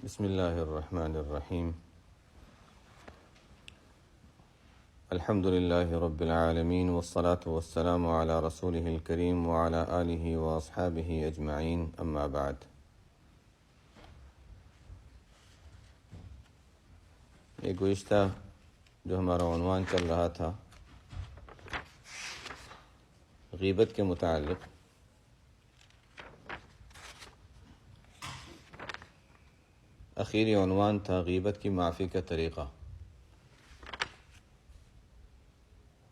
بسم اللہ الرحمن الرحیم الحمد للہ رب العالمین والصلاة والسلام علی رسولہ الکریم وعلی آلہ واصحابہ اجمعین اما بعد۔ یہ گزشتہ جو ہمارا عنوان چل رہا تھا غیبت کے متعلق، اخیری عنوان تھا غیبت کی معافی کا طریقہ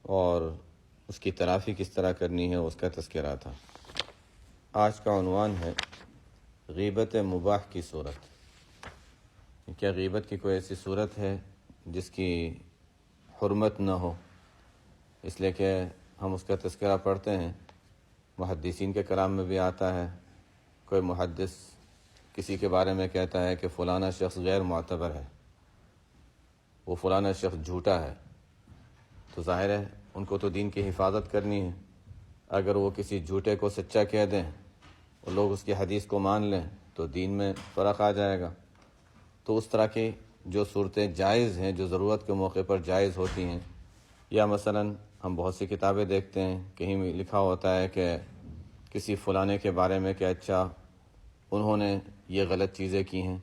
اور اس کی تلافی کس طرح کرنی ہے اس کا تذکرہ تھا۔ آج کا عنوان ہے غیبت مباح کی صورت۔ کیا غیبت کی کوئی ایسی صورت ہے جس کی حرمت نہ ہو؟ اس لیے کہ ہم اس کا تذکرہ پڑھتے ہیں، محدثین کے کلام میں بھی آتا ہے، کوئی محدث کسی کے بارے میں کہتا ہے کہ فلانا شخص غیر معتبر ہے، وہ فلانا شخص جھوٹا ہے، تو ظاہر ہے ان کو تو دین کی حفاظت کرنی ہے۔ اگر وہ کسی جھوٹے کو سچا کہہ دیں اور لوگ اس کی حدیث کو مان لیں تو دین میں فرق آ جائے گا۔ تو اس طرح کی جو صورتیں جائز ہیں، جو ضرورت کے موقع پر جائز ہوتی ہیں، یا مثلا ہم بہت سی کتابیں دیکھتے ہیں، کہیں بھی لکھا ہوتا ہے کہ کسی فلانے کے بارے میں کہ اچھا انہوں نے یہ غلط چیزیں کی ہیں،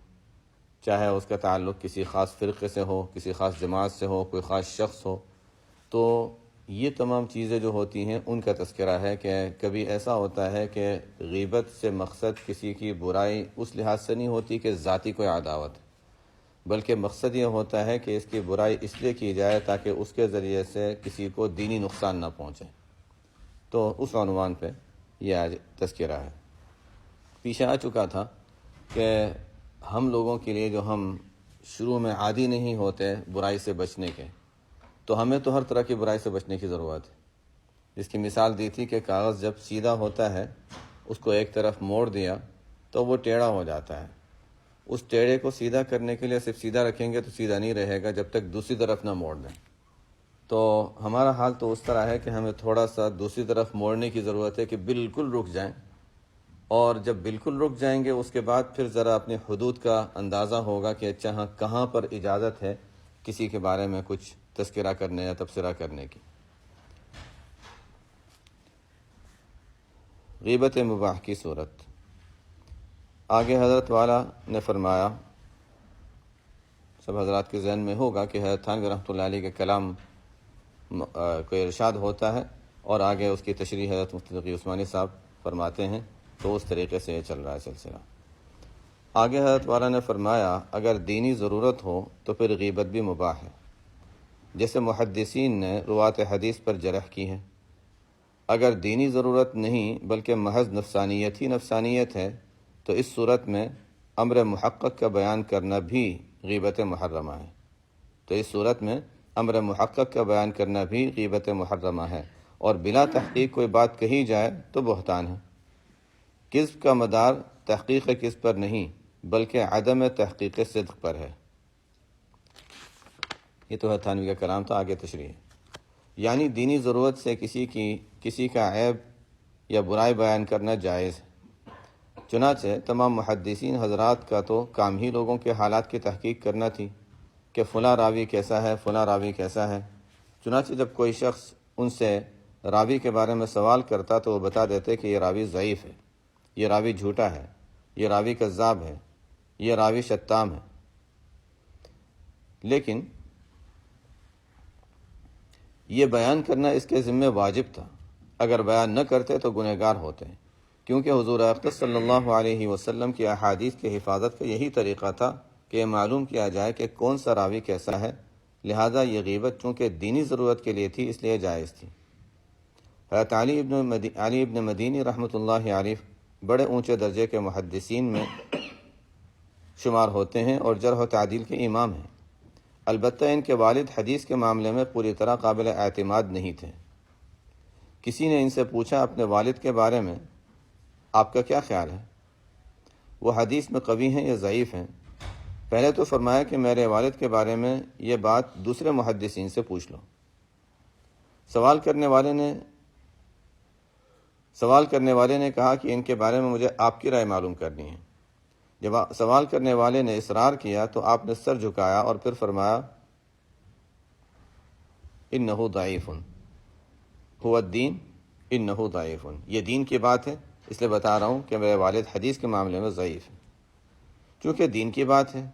چاہے اس کا تعلق کسی خاص فرقے سے ہو، کسی خاص جماعت سے ہو، کوئی خاص شخص ہو، تو یہ تمام چیزیں جو ہوتی ہیں ان کا تذکرہ ہے کہ کبھی ایسا ہوتا ہے کہ غیبت سے مقصد کسی کی برائی اس لحاظ سے نہیں ہوتی کہ ذاتی کوئی عداوت، بلکہ مقصد یہ ہوتا ہے کہ اس کی برائی اس لیے کی جائے تاکہ اس کے ذریعے سے کسی کو دینی نقصان نہ پہنچے۔ تو اس عنوان پہ یہ آج تذکرہ ہے۔ پیچھے آ چکا تھا کہ ہم لوگوں کے لیے جو ہم شروع میں عادی نہیں ہوتے برائی سے بچنے کے، تو ہمیں تو ہر طرح کی برائی سے بچنے کی ضرورت ہے۔ جس کی مثال دی تھی کہ کاغذ جب سیدھا ہوتا ہے، اس کو ایک طرف موڑ دیا تو وہ ٹیڑھا ہو جاتا ہے۔ اس ٹیڑھے کو سیدھا کرنے کے لیے صرف سیدھا رکھیں گے تو سیدھا نہیں رہے گا جب تک دوسری طرف نہ موڑ دیں۔ تو ہمارا حال تو اس طرح ہے کہ ہمیں تھوڑا سا دوسری طرف موڑنے کی ضرورت ہے کہ بالکل رک جائیں، اور جب بالکل رک جائیں گے اس کے بعد پھر ذرا اپنے حدود کا اندازہ ہوگا کہ اچھا ہاں کہاں پر اجازت ہے کسی کے بارے میں کچھ تذکرہ کرنے یا تبصرہ کرنے کی۔ غیبت مباح کی صورت۔ آگے حضرت والا نے فرمایا، سب حضرات کے ذہن میں ہوگا کہ حضرت تھانوی رحمۃ اللہ علیہ کے کلام کو ارشاد ہوتا ہے اور آگے اس کی تشریح حضرت مفتی تقی عثمانی صاحب فرماتے ہیں، تو اس طریقے سے یہ چل رہا ہے سلسلہ۔ آگے حضرت والا نے فرمایا اگر دینی ضرورت ہو تو پھر غیبت بھی مباح ہے، جیسے محدثین نے روات حدیث پر جرح کی ہے۔ اگر دینی ضرورت نہیں بلکہ محض نفسانیت ہی نفسانیت ہے تو اس صورت میں امر محقق کا بیان کرنا بھی غیبت محرمہ ہے۔ تو اس صورت میں امر محقق کا بیان کرنا بھی غیبت محرمہ ہے، اور بلا تحقیق کوئی بات کہی جائے تو بہتان ہے۔ کذب کا مدار تحقیق کذب پر نہیں بلکہ عدم تحقیق صدق پر ہے۔ یہ تو ہے تھانوی کا کلام تھا، آگے تشریح ہے۔ یعنی دینی ضرورت سے کسی کا عیب یا برائی بیان کرنا جائز ہے۔ چنانچہ تمام محدثین حضرات کا تو کام ہی لوگوں کے حالات کی تحقیق کرنا تھی کہ فلاں راوی کیسا ہے، فلاں راوی کیسا ہے۔ چنانچہ جب کوئی شخص ان سے راوی کے بارے میں سوال کرتا تو وہ بتا دیتے کہ یہ راوی ضعیف ہے، یہ راوی جھوٹا ہے، یہ راوی کذاب ہے، یہ راوی شتام ہے۔ لیکن یہ بیان کرنا اس کے ذمہ واجب تھا، اگر بیان نہ کرتے تو گنہگار ہوتے ہیں، کیونکہ حضور اقدس صلی اللہ علیہ وسلم کی احادیث کی حفاظت کا یہی طریقہ تھا کہ یہ معلوم کیا جائے کہ کون سا راوی کیسا ہے۔ لہذا یہ غیبت چونکہ دینی ضرورت کے لیے تھی اس لیے جائز تھی۔ حضرت علی ابن مدینی رحمۃ اللہ علیہ بڑے اونچے درجے کے محدثین میں شمار ہوتے ہیں اور جرح و تعدیل کے امام ہیں۔ البتہ ان کے والد حدیث کے معاملے میں پوری طرح قابل اعتماد نہیں تھے۔ کسی نے ان سے پوچھا اپنے والد کے بارے میں آپ کا کیا خیال ہے، وہ حدیث میں قوی ہیں یا ضعیف ہیں؟ پہلے تو فرمایا کہ میرے والد کے بارے میں یہ بات دوسرے محدثین سے پوچھ لو۔ سوال کرنے والے نے کہا کہ ان کے بارے میں مجھے آپ کی رائے معلوم کرنی ہے۔ جب سوال کرنے والے نے اصرار کیا تو آپ نے سر جھکایا اور پھر فرمایا انہ ضعیف هو الدین انہ ضعیف، یہ دین کی بات ہے، اس لیے بتا رہا ہوں کہ میرے والد حدیث کے معاملے میں ضعیف ہیں، چونکہ دین کی بات ہے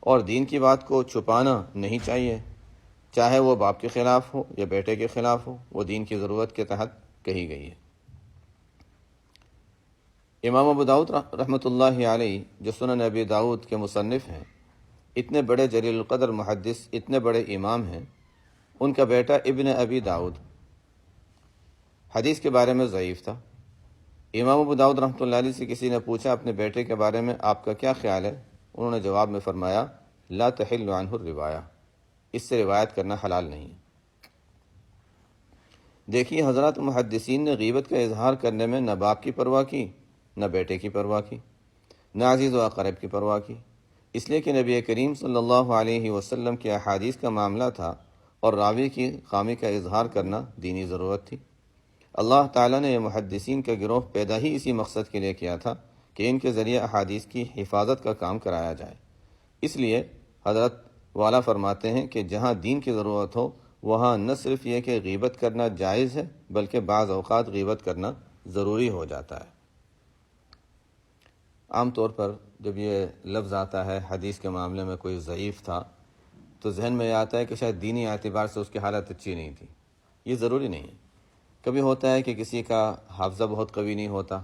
اور دین کی بات کو چھپانا نہیں چاہیے، چاہے وہ باپ کے خلاف ہو یا بیٹے کے خلاف ہو، وہ دین کی ضرورت کے تحت کہی گئی ہے۔ امام ابو داؤد رحمۃ اللہ علیہ جو سنن ابی داؤد کے مصنف ہیں، اتنے بڑے جلیل القدر محدث، اتنے بڑے امام ہیں، ان کا بیٹا ابن ابی داؤد حدیث کے بارے میں ضعیف تھا۔ امام ابو داؤد رحمۃ اللہ علیہ سے کسی نے پوچھا اپنے بیٹے کے بارے میں آپ کا کیا خیال ہے؟ انہوں نے جواب میں فرمایا لا تحل عنہ الروایہ، اس سے روایت کرنا حلال نہیں۔ دیکھیے حضرات محدثین نے غیبت کا اظہار کرنے میں نہ باپ کی پرواہ کی، نہ بیٹے کی پرواہ کی، نہ عزیز و اقرب کی پرواہ کی، اس لیے کہ نبی کریم صلی اللہ علیہ وسلم کی احادیث کا معاملہ تھا اور راوی کی خامی کا اظہار کرنا دینی ضرورت تھی۔ اللہ تعالیٰ نے یہ محدثین کا گروہ پیدا ہی اسی مقصد کے لیے کیا تھا کہ ان کے ذریعے احادیث کی حفاظت کا کام کرایا جائے۔ اس لیے حضرت والا فرماتے ہیں کہ جہاں دین کی ضرورت ہو وہاں نہ صرف یہ کہ غیبت کرنا جائز ہے بلکہ بعض اوقات غیبت کرنا ضروری ہو جاتا ہے۔ عام طور پر جب یہ لفظ آتا ہے حدیث کے معاملے میں کوئی ضعیف تھا تو ذہن میں یہ آتا ہے کہ شاید دینی اعتبار سے اس کی حالت اچھی نہیں تھی۔ یہ ضروری نہیں ہے۔ کبھی ہوتا ہے کہ کسی کا حافظہ بہت قوی نہیں ہوتا،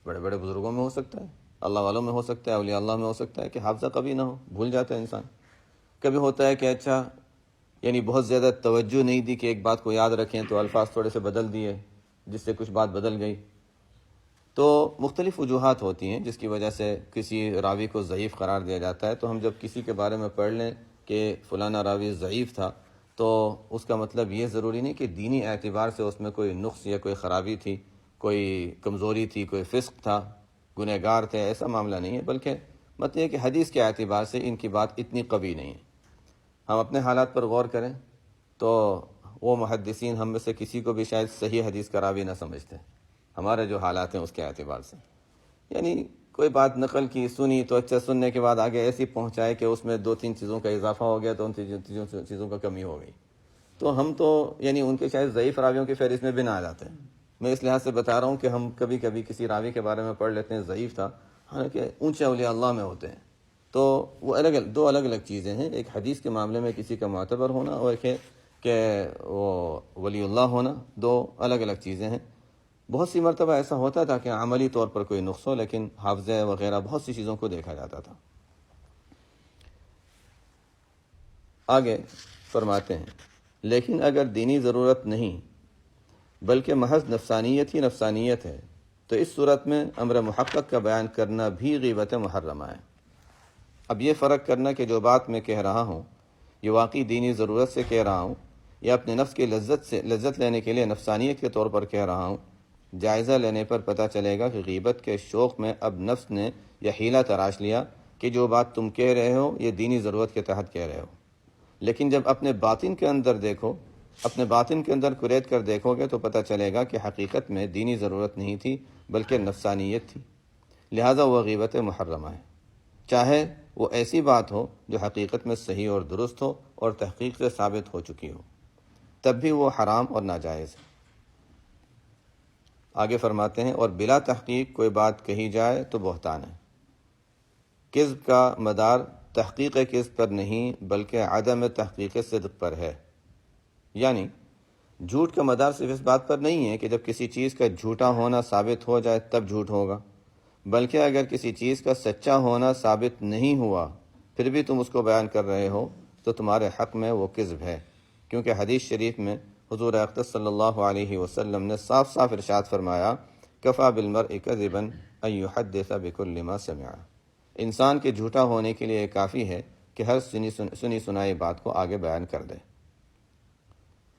بڑے بڑے بزرگوں میں ہو سکتا ہے، اللہ والوں میں ہو سکتا ہے، اولیاء اللہ میں ہو سکتا ہے کہ حافظہ قوی نہ ہو، بھول جاتا ہے انسان۔ کبھی ہوتا ہے کہ اچھا یعنی بہت زیادہ توجہ نہیں دی کہ ایک بات کو یاد رکھیں تو الفاظ تھوڑے سے بدل دیے جس سے کچھ بات بدل گئی۔ تو مختلف وجوہات ہوتی ہیں جس کی وجہ سے کسی راوی کو ضعیف قرار دیا جاتا ہے۔ تو ہم جب کسی کے بارے میں پڑھ لیں کہ فلانا راوی ضعیف تھا تو اس کا مطلب یہ ضروری نہیں کہ دینی اعتبار سے اس میں کوئی نقص یا کوئی خرابی تھی، کوئی کمزوری تھی، کوئی فسق تھا، گنہگار تھے، ایسا معاملہ نہیں ہے، بلکہ مطلب یہ کہ حدیث کے اعتبار سے ان کی بات اتنی قوی نہیں ہے۔ ہم اپنے حالات پر غور کریں تو وہ محدثین ہم میں سے کسی کو بھی شاید صحیح حدیث کا راوی نہ سمجھتے، ہمارے جو حالات ہیں اس کے اعتبار سے۔ یعنی کوئی بات نقل کی، سنی تو اچھا، سننے کے بعد آگے ایسی پہنچائے کہ اس میں 2-3 چیزوں کا اضافہ ہو گیا تو ان چیزوں کا کمی ہو گئی، تو ہم تو یعنی ان کے شاید ضعیف راویوں کی فہرست میں بھی نہ آ جاتے ہیں۔ میں اس لحاظ سے بتا رہا ہوں کہ ہم کبھی کبھی کسی راوی کے بارے میں پڑھ لیتے ہیں ضعیف تھا، حالانکہ اونچے اولیاء اللہ میں ہوتے ہیں، تو وہ دو الگ الگ چیزیں ہیں۔ ایک حدیث کے معاملے میں کسی کا معتبر ہونا اور ایک کہ وہ ولی اللہ ہونا، دو الگ الگ چیزیں ہیں۔ بہت سی مرتبہ ایسا ہوتا تھا کہ عملی طور پر کوئی نقص ہو لیکن حافظے وغیرہ بہت سی چیزوں کو دیکھا جاتا تھا۔ آگے فرماتے ہیں لیکن اگر دینی ضرورت نہیں بلکہ محض نفسانیت ہی نفسانیت ہے تو اس صورت میں امر محقق کا بیان کرنا بھی غیبت محرمہ ہے۔ اب یہ فرق کرنا کہ جو بات میں کہہ رہا ہوں یہ واقعی دینی ضرورت سے کہہ رہا ہوں یا اپنے نفس کی لذت لینے کے لیے نفسانیت کے طور پر کہہ رہا ہوں، جائزہ لینے پر پتہ چلے گا کہ غیبت کے شوق میں اب نفس نے یہ حیلہ تراش لیا کہ جو بات تم کہہ رہے ہو یہ دینی ضرورت کے تحت کہہ رہے ہو، لیکن جب اپنے باطن کے اندر دیکھو، اپنے باطن کے اندر کرید کر دیکھو گے تو پتہ چلے گا کہ حقیقت میں دینی ضرورت نہیں تھی بلکہ نفسانیت تھی، لہٰذا وہ غیبت محرمہ ہے، چاہے وہ ایسی بات ہو جو حقیقت میں صحیح اور درست ہو اور تحقیق سے ثابت ہو چکی ہو، تب بھی وہ حرام اور ناجائز ہے۔ آگے فرماتے ہیں اور بلا تحقیق کوئی بات کہی جائے تو بہتان ہے۔ کذب کا مدار تحقیق کذب پر نہیں بلکہ عدم تحقیق صدق پر ہے، یعنی جھوٹ کا مدار صرف اس بات پر نہیں ہے کہ جب کسی چیز کا جھوٹا ہونا ثابت ہو جائے تب جھوٹ ہوگا، بلکہ اگر کسی چیز کا سچا ہونا ثابت نہیں ہوا پھر بھی تم اس کو بیان کر رہے ہو تو تمہارے حق میں وہ کذب ہے، کیونکہ حدیث شریف میں حضور اقدس صلی اللہ علیہ وسلم نے صاف صاف ارشاد فرمایا کفا بالمرء کذبا ان یحدث بکل ما سمع، انسان کے جھوٹا ہونے کے لیے کافی ہے کہ ہر سنی سنائی بات کو آگے بیان کر دے۔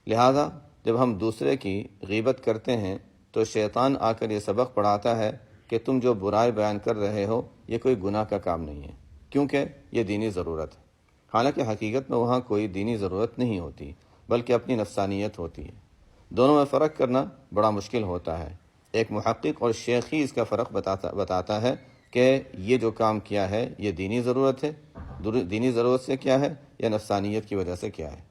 لہذا جب ہم دوسرے کی غیبت کرتے ہیں تو شیطان آ کر یہ سبق پڑھاتا ہے کہ تم جو برائی بیان کر رہے ہو یہ کوئی گناہ کا کام نہیں ہے کیونکہ یہ دینی ضرورت ہے، حالانکہ حقیقت میں وہاں کوئی دینی ضرورت نہیں ہوتی بلکہ اپنی نفسانیت ہوتی ہے۔ دونوں میں فرق کرنا بڑا مشکل ہوتا ہے۔ ایک محقق اور شیخ ہی اس کا فرق بتاتا ہے کہ یہ جو کام کیا ہے یہ دینی ضرورت ہے، دینی ضرورت سے کیا ہے یا نفسانیت کی وجہ سے کیا ہے۔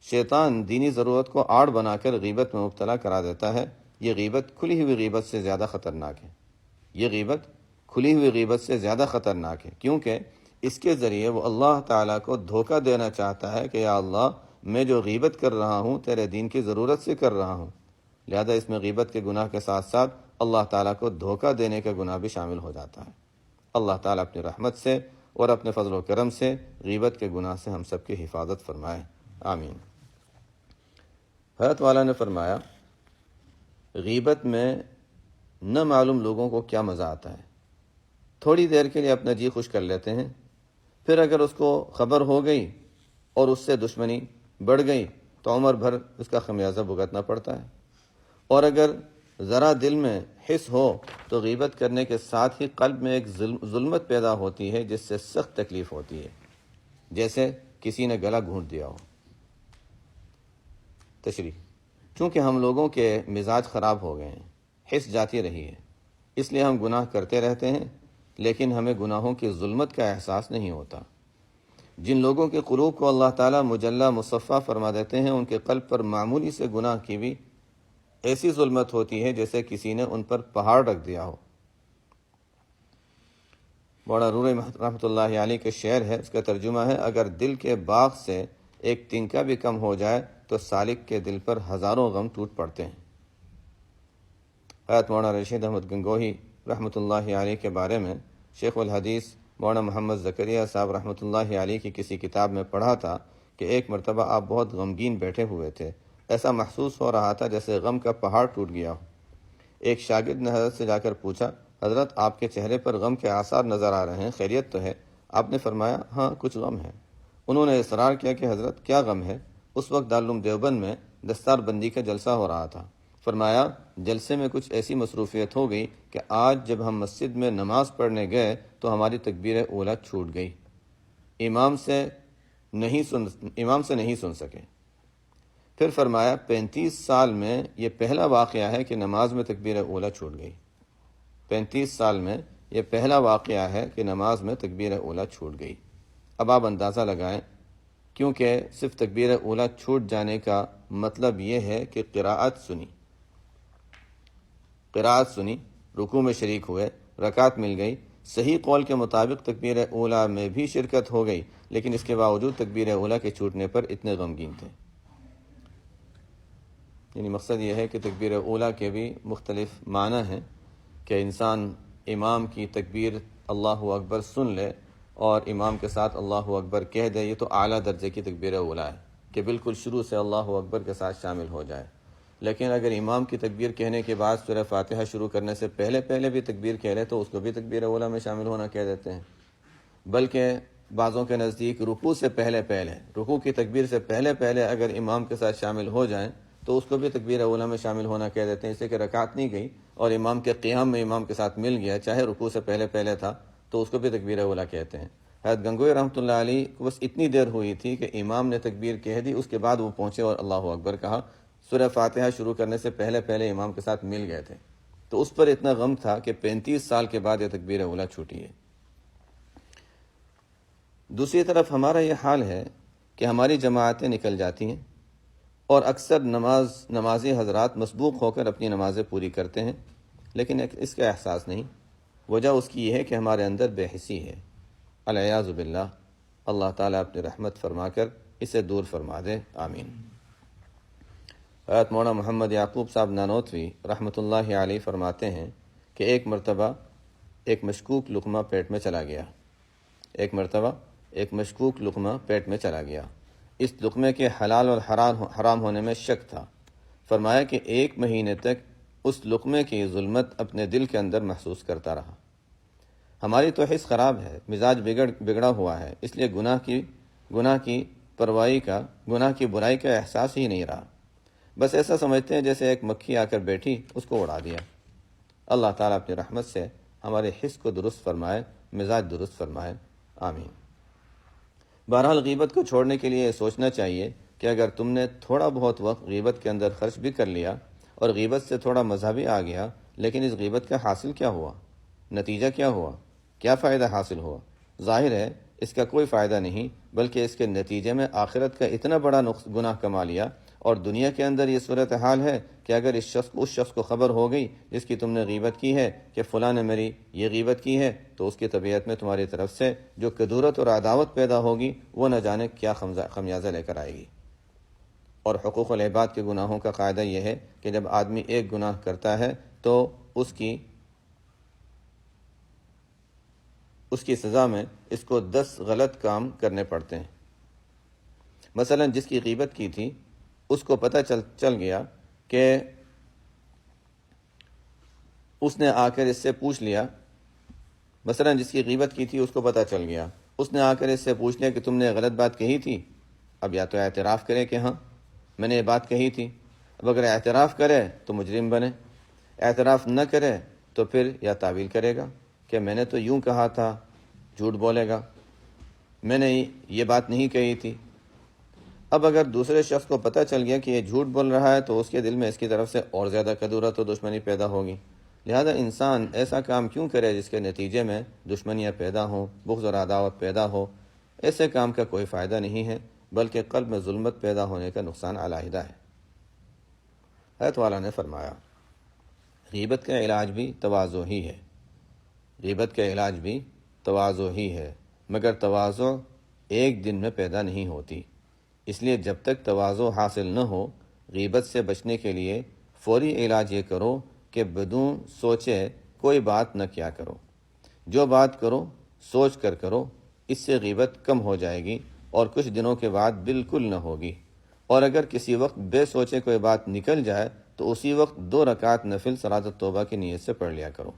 شیطان دینی ضرورت کو آڑ بنا کر غیبت میں مبتلا کرا دیتا ہے۔ یہ غیبت کھلی ہوئی غیبت سے زیادہ خطرناک ہے، یہ غیبت کھلی ہوئی غیبت سے زیادہ خطرناک ہے، کیونکہ اس کے ذریعے وہ اللہ تعالیٰ کو دھوکہ دینا چاہتا ہے کہ یا اللہ میں جو غیبت کر رہا ہوں تیرے دین کی ضرورت سے کر رہا ہوں، لہذا اس میں غیبت کے گناہ کے ساتھ ساتھ اللہ تعالیٰ کو دھوکہ دینے کا گناہ بھی شامل ہو جاتا ہے۔ اللہ تعالیٰ اپنی رحمت سے اور اپنے فضل و کرم سے غیبت کے گناہ سے ہم سب کی حفاظت فرمائے، آمین۔ حضرت والا نے فرمایا غیبت میں نہ معلوم لوگوں کو کیا مزہ آتا ہے، تھوڑی دیر کے لیے اپنا جی خوش کر لیتے ہیں، پھر اگر اس کو خبر ہو گئی اور اس سے دشمنی بڑھ گئی تو عمر بھر اس کا خمیازہ بھگتنا پڑتا ہے، اور اگر ذرا دل میں حس ہو تو غیبت کرنے کے ساتھ ہی قلب میں ایک ظلمت پیدا ہوتی ہے جس سے سخت تکلیف ہوتی ہے، جیسے کسی نے گلا گھونٹ دیا ہو۔ تشریح: چونکہ ہم لوگوں کے مزاج خراب ہو گئے ہیں، حس جاتی رہی ہے، اس لیے ہم گناہ کرتے رہتے ہیں، لیکن ہمیں گناہوں کی ظلمت کا احساس نہیں ہوتا۔ جن لوگوں کے قلوب کو اللہ تعالیٰ مجلہ مصفہ فرما دیتے ہیں ان کے قلب پر معمولی سے گناہ کی بھی ایسی ظلمت ہوتی ہے جیسے کسی نے ان پر پہاڑ رکھ دیا ہو۔ مولانا رومی رحمۃ اللہ علیہ کے شعر ہے، اس کا ترجمہ ہے: اگر دل کے باغ سے ایک تنکا بھی کم ہو جائے تو سالک کے دل پر ہزاروں غم ٹوٹ پڑتے ہیں۔ حضرت مولانا رشید احمد گنگوہی رحمۃ اللہ علیہ کے بارے میں شیخ الحدیث مولانا محمد زکریا صاحب رحمۃ اللہ علیہ کی کسی کتاب میں پڑھا تھا کہ ایک مرتبہ آپ بہت غمگین بیٹھے ہوئے تھے، ایسا محسوس ہو رہا تھا جیسے غم کا پہاڑ ٹوٹ گیا ہو۔ ایک شاگرد نے حضرت سے جا کر پوچھا: حضرت آپ کے چہرے پر غم کے آثار نظر آ رہے ہیں، خیریت تو ہے؟ آپ نے فرمایا: ہاں کچھ غم ہے۔ انہوں نے اصرار کیا کہ حضرت کیا غم ہے؟ اس وقت دارالعلوم دیوبند میں دستار بندی کا جلسہ ہو رہا تھا۔ فرمایا: جلسے میں کچھ ایسی مصروفیت ہو گئی کہ آج جب ہم مسجد میں نماز پڑھنے گئے تو ہماری تکبیر اولیٰ چھوٹ گئی، امام سے نہیں سن سکے۔ پھر فرمایا: 35 سال میں یہ پہلا واقعہ ہے کہ نماز میں تکبیر اولیٰ چھوٹ گئی۔ 35 سال میں یہ پہلا واقعہ ہے کہ نماز میں تکبیر اولیٰ چھوٹ گئی۔ اب آپ اندازہ لگائیں، کیونکہ صرف تکبیر اولیٰ چھوٹ جانے کا مطلب یہ ہے کہ قراءت سنی، رکوع میں شریک ہوئے، رکعت مل گئی، صحیح قول کے مطابق تکبیر اولیٰ میں بھی شرکت ہو گئی، لیکن اس کے باوجود تکبیر اولیٰ کے چھوٹنے پر اتنے غمگین تھے۔ یعنی مقصد یہ ہے کہ تکبیر اولیٰ کے بھی مختلف معنی ہیں کہ انسان امام کی تکبیر اللہ اکبر سن لے اور امام کے ساتھ اللہ اکبر کہہ دے، یہ تو اعلیٰ درجے کی تکبیر اولیٰ ہے کہ بالکل شروع سے اللہ اکبر کے ساتھ شامل ہو جائے۔ لیکن اگر امام کی تکبیر کہنے کے بعد سورہ فاتحہ شروع کرنے سے پہلے بھی تکبیر کہہ لے تو اس کو بھی تکبیر اولیٰ میں شامل ہونا کہہ دیتے ہیں۔ بلکہ بعضوں کے نزدیک رکوع سے پہلے رکوع کی تکبیر سے پہلے اگر امام کے ساتھ شامل ہو جائیں تو اس کو بھی تکبیر اولیٰ میں شامل ہونا کہہ دیتے ہیں، اس لیے کہ رکعت نہیں گئی اور امام کے قیام میں امام کے ساتھ مل گیا، چاہے رکوع سے پہلے تھا، تو اس کو بھی تکبیر اولیٰ کہتے ہیں۔ حضرت گنگوئی رحمۃ اللہ علیہ کو بس اتنی دیر ہوئی تھی کہ امام نے تکبیر کہہ دی، اس کے بعد وہ پہنچے اور اللہ اکبر کہا، سورہ فاتحہ شروع کرنے سے پہلے امام کے ساتھ مل گئے تھے، تو اس پر اتنا غم تھا کہ 35 سال کے بعد یہ تکبیر اولیٰ چھوٹی ہے۔ دوسری طرف ہمارا یہ حال ہے کہ ہماری جماعتیں نکل جاتی ہیں اور اکثر نمازی حضرات مسبوق ہو کر اپنی نمازیں پوری کرتے ہیں، لیکن اس کا احساس نہیں۔ وجہ اس کی یہ ہے کہ ہمارے اندر بے حسی ہے، العیاذ باللہ۔ اللہ تعالیٰ اپنی رحمت فرما کر اسے دور فرما دے، آمین۔ حضرت مولانا محمد یعقوب صاحب نانوتوی رحمۃ اللہ علیہ فرماتے ہیں کہ ایک مرتبہ ایک مشکوک لقمہ پیٹ میں چلا گیا۔ اس لقمے کے حلال اور حرام ہونے میں شک تھا۔ فرمایا کہ 1 مہینے تک اس لقمے کی ظلمت اپنے دل کے اندر محسوس کرتا رہا۔ ہماری تو حس خراب ہے، مزاج بگڑا ہوا ہے، اس لیے گناہ کی برائی کا احساس ہی نہیں رہا۔ بس ایسا سمجھتے ہیں جیسے ایک مکھی آ کر بیٹھی، اس کو اڑا دیا۔ اللہ تعالیٰ اپنی رحمت سے ہمارے حس کو درست فرمائے، مزاج درست فرمائے، آمین۔ بہرحال غیبت کو چھوڑنے کے لیے یہ سوچنا چاہیے کہ اگر تم نے تھوڑا بہت وقت غیبت کے اندر خرچ بھی کر لیا اور غیبت سے تھوڑا مزہ بھی آ گیا، لیکن اس غیبت کا حاصل کیا ہوا، نتیجہ کیا ہوا؟ کیا فائدہ حاصل ہوا؟ ظاہر ہے اس کا کوئی فائدہ نہیں، بلکہ اس کے نتیجے میں آخرت کا اتنا بڑا گناہ کما لیا۔ اور دنیا کے اندر یہ صورتحال ہے کہ اگر اس شخص کو خبر ہو گئی جس کی تم نے غیبت کی ہے کہ فلاں نے میری یہ غیبت کی ہے، تو اس کی طبیعت میں تمہاری طرف سے جو کدورت اور عداوت پیدا ہوگی وہ نہ جانے کیا خمیازہ لے کر آئے گی۔ اور حقوق العباد کے گناہوں کا قاعدہ یہ ہے کہ جب آدمی ایک گناہ کرتا ہے تو اس کی سزا میں اس کو 10 غلط کام کرنے پڑتے ہیں۔ مثلا جس کی غیبت کی تھی اس کو پتہ چل گیا کہ اس نے آ کر اس سے پوچھ لیا، مثلا جس کی غیبت کی تھی اس کو پتہ چل گیا، اس نے آ کر اس سے پوچھ لیا کہ تم نے غلط بات کہی تھی۔ اب یا تو اعتراف کرے کہ ہاں میں نے یہ بات کہی تھی، اب اگر اعتراف کرے تو مجرم بنے، اعتراف نہ کرے تو پھر یا تعویل کرے گا کہ میں نے تو یوں کہا تھا، جھوٹ بولے گا، میں نے یہ بات نہیں کہی تھی۔ اب اگر دوسرے شخص کو پتہ چل گیا کہ یہ جھوٹ بول رہا ہے تو اس کے دل میں اس کی طرف سے اور زیادہ کدورت و دشمنی پیدا ہوگی۔ لہذا انسان ایسا کام کیوں کرے جس کے نتیجے میں دشمنیاں پیدا ہوں، بغض اور عداوت پیدا ہو؟ ایسے کام کا کوئی فائدہ نہیں ہے، بلکہ قلب میں ظلمت پیدا ہونے کا نقصان علیحدہ ہے۔ حضرت والا نے فرمایا غیبت کا علاج بھی تواضع ہی ہے، غیبت کا علاج بھی تواضع ہی ہے، مگر تواضع ایک دن میں پیدا نہیں ہوتی، اس لیے جب تک تواضع حاصل نہ ہو غیبت سے بچنے کے لیے فوری علاج یہ کرو کہ بدون سوچے کوئی بات نہ کیا کرو، جو بات کرو سوچ کر کرو، اس سے غیبت کم ہو جائے گی اور کچھ دنوں کے بعد بالکل نہ ہوگی۔ اور اگر کسی وقت بے سوچے کوئی بات نکل جائے تو اسی وقت 2 رکعت نفل صلاۃ التوبہ کی نیت سے پڑھ لیا کرو۔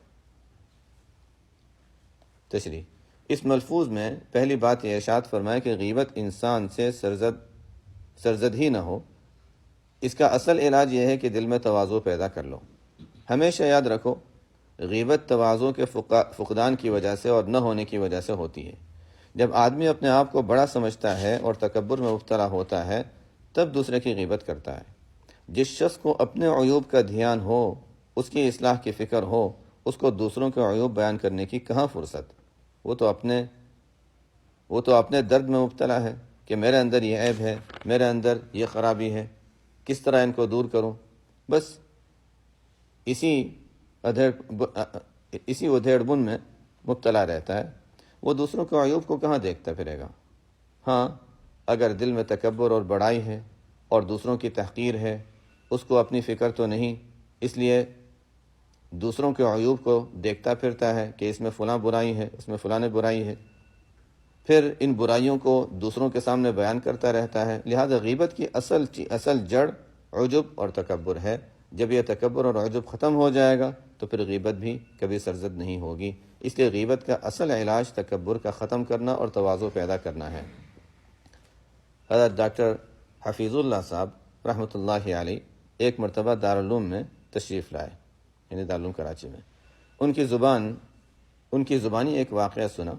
تشریح: اس ملفوظ میں پہلی بات یہ ارشاد فرمائے کہ غیبت انسان سے سرزد ہی نہ ہو، اس کا اصل علاج یہ ہے کہ دل میں تواضع پیدا کر لو۔ ہمیشہ یاد رکھو غیبت تواضع کے فقدان کی وجہ سے اور نہ ہونے کی وجہ سے ہوتی ہے۔ جب آدمی اپنے آپ کو بڑا سمجھتا ہے اور تکبر میں مبتلا ہوتا ہے تب دوسرے کی غیبت کرتا ہے۔ جس شخص کو اپنے عیوب کا دھیان ہو، اس کی اصلاح کی فکر ہو، اس کو دوسروں کے عیوب بیان کرنے کی کہاں فرصت؟ وہ تو اپنے درد میں مبتلا ہے کہ میرے اندر یہ عیب ہے، میرے اندر یہ خرابی ہے، کس طرح ان کو دور کروں؟ بس اسی ادھیڑ بن میں مبتلا رہتا ہے، وہ دوسروں کے عیوب کو کہاں دیکھتا پھرے گا؟ ہاں، اگر دل میں تکبر اور بڑائی ہے اور دوسروں کی تحقیر ہے، اس کو اپنی فکر تو نہیں، اس لیے دوسروں کے عیوب کو دیکھتا پھرتا ہے کہ اس میں فلاں برائی ہے، اس میں فلاں برائی ہے، پھر ان برائیوں کو دوسروں کے سامنے بیان کرتا رہتا ہے۔ لہذا غیبت کی اصل جڑ عجب اور تکبر ہے۔ جب یہ تکبر اور عجب ختم ہو جائے گا تو پھر غیبت بھی کبھی سرزد نہیں ہوگی۔ اس لیے غیبت کا اصل علاج تکبر کا ختم کرنا اور تواضع پیدا کرنا ہے۔ حضرت ڈاکٹر حفیظ اللہ صاحب رحمۃ اللہ علیہ ایک مرتبہ دارالعلوم میں تشریف لائے، یعنی دارالعلوم کراچی میں۔ ان کی زبانی ایک واقعہ سنا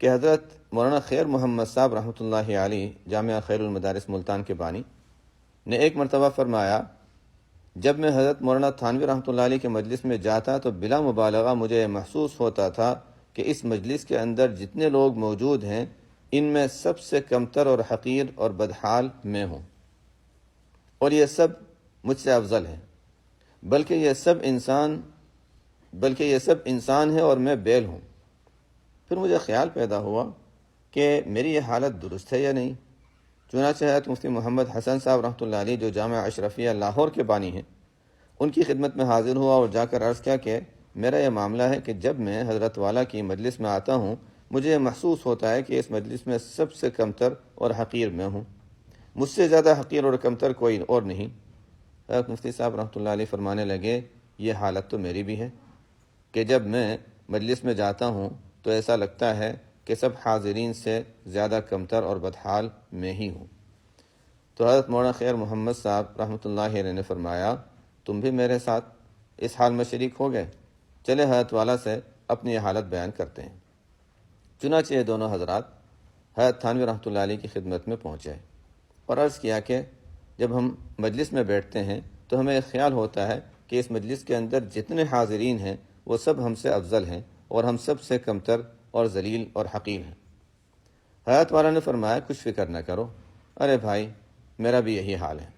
کہ حضرت مولانا خیر محمد صاحب رحمۃ اللہ علیہ جامعہ خیر المدارس ملتان کے بانی نے ایک مرتبہ فرمایا، جب میں حضرت مولانا تھانوی رحمۃ اللہ علیہ کے مجلس میں جاتا تو بلا مبالغہ مجھے یہ محسوس ہوتا تھا کہ اس مجلس کے اندر جتنے لوگ موجود ہیں ان میں سب سے کمتر اور حقیر اور بدحال میں ہوں، اور یہ سب مجھ سے افضل ہیں، بلکہ یہ سب انسان ہیں اور میں بیل ہوں۔ پھر مجھے خیال پیدا ہوا کہ میری یہ حالت درست ہے یا نہیں۔ چنانچہ حضرت مفتی محمد حسن صاحب رحمۃ اللہ علیہ جو جامعہ اشرفیہ لاہور کے بانی ہیں، ان کی خدمت میں حاضر ہوا اور جا کر عرض کیا کہ میرا یہ معاملہ ہے کہ جب میں حضرت والا کی مجلس میں آتا ہوں مجھے یہ محسوس ہوتا ہے کہ اس مجلس میں سب سے کمتر اور حقیر میں ہوں، مجھ سے زیادہ حقیر اور کمتر کوئی اور نہیں۔ حضرت مفتی صاحب رحمۃ اللہ علیہ فرمانے لگے، یہ حالت تو میری بھی ہے کہ جب میں مجلس میں جاتا ہوں تو ایسا لگتا ہے کہ سب حاضرین سے زیادہ کمتر اور بدحال میں ہی ہوں۔ تو حضرت مولانا خیر محمد صاحب رحمۃ اللہ علیہ نے فرمایا، تم بھی میرے ساتھ اس حال میں شریک ہو گئے، چلے حضرت والا سے اپنی یہ حالت بیان کرتے ہیں۔ چنانچہ یہ دونوں حضرات حضرت تھانوی رحمۃ اللہ علیہ کی خدمت میں پہنچے اور عرض کیا کہ جب ہم مجلس میں بیٹھتے ہیں تو ہمیں خیال ہوتا ہے کہ اس مجلس کے اندر جتنے حاضرین ہیں وہ سب ہم سے افضل ہیں، اور ہم سب سے کمتر اور ذلیل اور حقیر ہیں۔ حضرت والا نے فرمایا کچھ فکر نہ کرو، ارے بھائی میرا بھی یہی حال ہے۔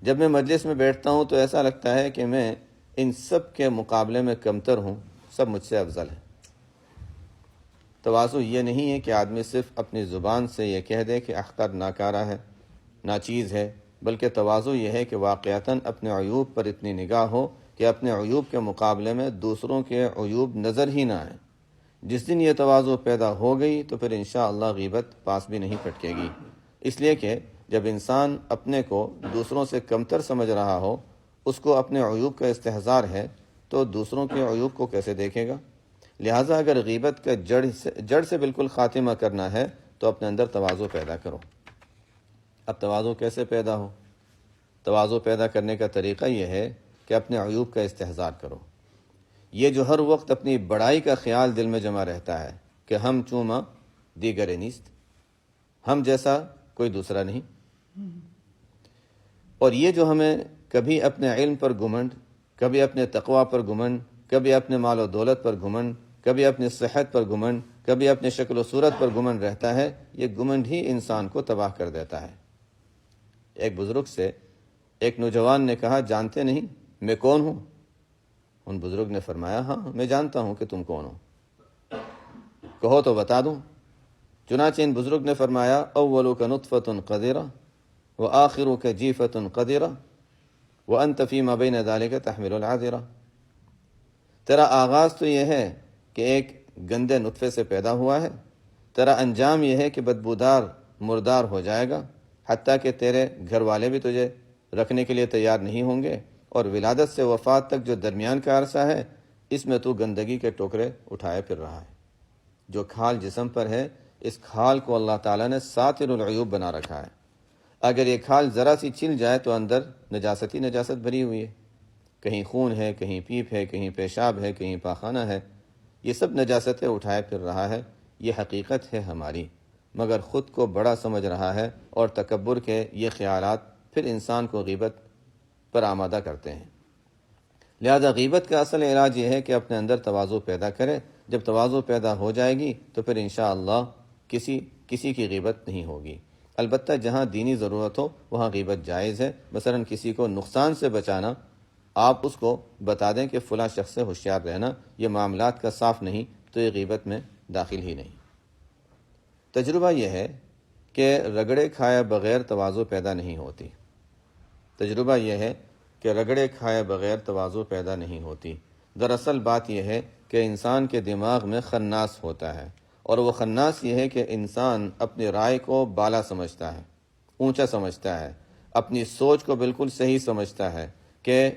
جب میں مجلس میں بیٹھتا ہوں تو ایسا لگتا ہے کہ میں ان سب کے مقابلے میں کمتر ہوں، سب مجھ سے افضل ہیں۔ تواضع یہ نہیں ہے کہ آدمی صرف اپنی زبان سے یہ کہہ دے کہ احقر ناکارہ ہے، ناچیز ہے، بلکہ تواضع یہ ہے کہ واقعتاً اپنے عیوب پر اتنی نگاہ ہو کہ اپنے عیوب کے مقابلے میں دوسروں کے عیوب نظر ہی نہ آئیں۔ جس دن یہ تواضع پیدا ہو گئی تو پھر انشاءاللہ غیبت پاس بھی نہیں پھٹکے گی، اس لیے کہ جب انسان اپنے کو دوسروں سے کمتر سمجھ رہا ہو، اس کو اپنے عیوب کا استحضار ہے، تو دوسروں کے عیوب کو کیسے دیکھے گا؟ لہٰذا اگر غیبت کا جڑ سے بالکل خاتمہ کرنا ہے تو اپنے اندر تواضع پیدا کرو۔ اب تواضع کیسے پیدا ہو؟ تواضع پیدا کرنے کا طریقہ یہ ہے کہ اپنے عیوب کا استحضار کرو۔ یہ جو ہر وقت اپنی بڑائی کا خیال دل میں جمع رہتا ہے کہ ہم چوما دیگر نیست، ہم جیسا کوئی دوسرا نہیں، اور یہ جو ہمیں کبھی اپنے علم پر گھمنڈ، کبھی اپنے تقوی پر گھمنڈ، کبھی اپنے مال و دولت پر گھمنڈ، کبھی اپنی صحت پر گھمنڈ، کبھی اپنے شکل و صورت پر گھمنڈ رہتا ہے، یہ گھمنڈ ہی انسان کو تباہ کر دیتا ہے۔ ایک بزرگ سے ایک نوجوان نے کہا جانتے نہیں میں کون ہوں؟ ان بزرگ نے فرمایا ہاں میں جانتا ہوں کہ تم کون ہو، کہو تو بتا دوں۔ چنانچہ ان بزرگ نے فرمایا اولک نطفۃ قذرہ وآخرک جیفۃ قذرہ وانت فیما بین ذلک تحمل العذرہ۔ تیرا آغاز تو یہ ہے کہ ایک گندے نطفے سے پیدا ہوا ہے، تیرا انجام یہ ہے کہ بدبودار مردار ہو جائے گا، حتیٰ کہ تیرے گھر والے بھی تجھے رکھنے کے لیے تیار نہیں ہوں گے، اور ولادت سے وفات تک جو درمیان کا عرصہ ہے اس میں تو گندگی کے ٹوکرے اٹھائے پھر رہا ہے۔ جو کھال جسم پر ہے اس کھال کو اللہ تعالیٰ نے ساتر العیوب بنا رکھا ہے۔ اگر یہ کھال ذرا سی چھل جائے تو اندر نجاست ہی نجاست بھری ہوئی ہے، کہیں خون ہے، کہیں پیپ ہے، کہیں پیشاب ہے، کہیں پاخانہ ہے، یہ سب نجاستیں اٹھائے پھر رہا ہے۔ یہ حقیقت ہے ہماری، مگر خود کو بڑا سمجھ رہا ہے، اور تکبر کے یہ خیالات پھر انسان کو غیبت پر آمادہ کرتے ہیں۔ لہذا غیبت کا اصل علاج یہ ہے کہ اپنے اندر تواضع پیدا کرے۔ جب تواضع پیدا ہو جائے گی تو پھر انشاءاللہ کسی کی غیبت نہیں ہوگی۔ البتہ جہاں دینی ضرورت ہو وہاں غیبت جائز ہے۔ مثلا کسی کو نقصان سے بچانا، آپ اس کو بتا دیں کہ فلاں شخص سے ہوشیار رہنا، یہ معاملات کا صاف نہیں تو یہ غیبت میں داخل ہی نہیں۔ تجربہ یہ ہے کہ رگڑے کھائے بغیر تواضع پیدا نہیں ہوتی۔ تجربہ یہ ہے کہ رگڑے کھائے بغیر تواضع پیدا نہیں ہوتی۔ دراصل بات یہ ہے کہ انسان کے دماغ میں خناس ہوتا ہے، اور وہ خناس یہ ہے کہ انسان اپنی رائے کو بالا سمجھتا ہے، اونچا سمجھتا ہے، اپنی سوچ کو بالکل صحیح سمجھتا ہے کہ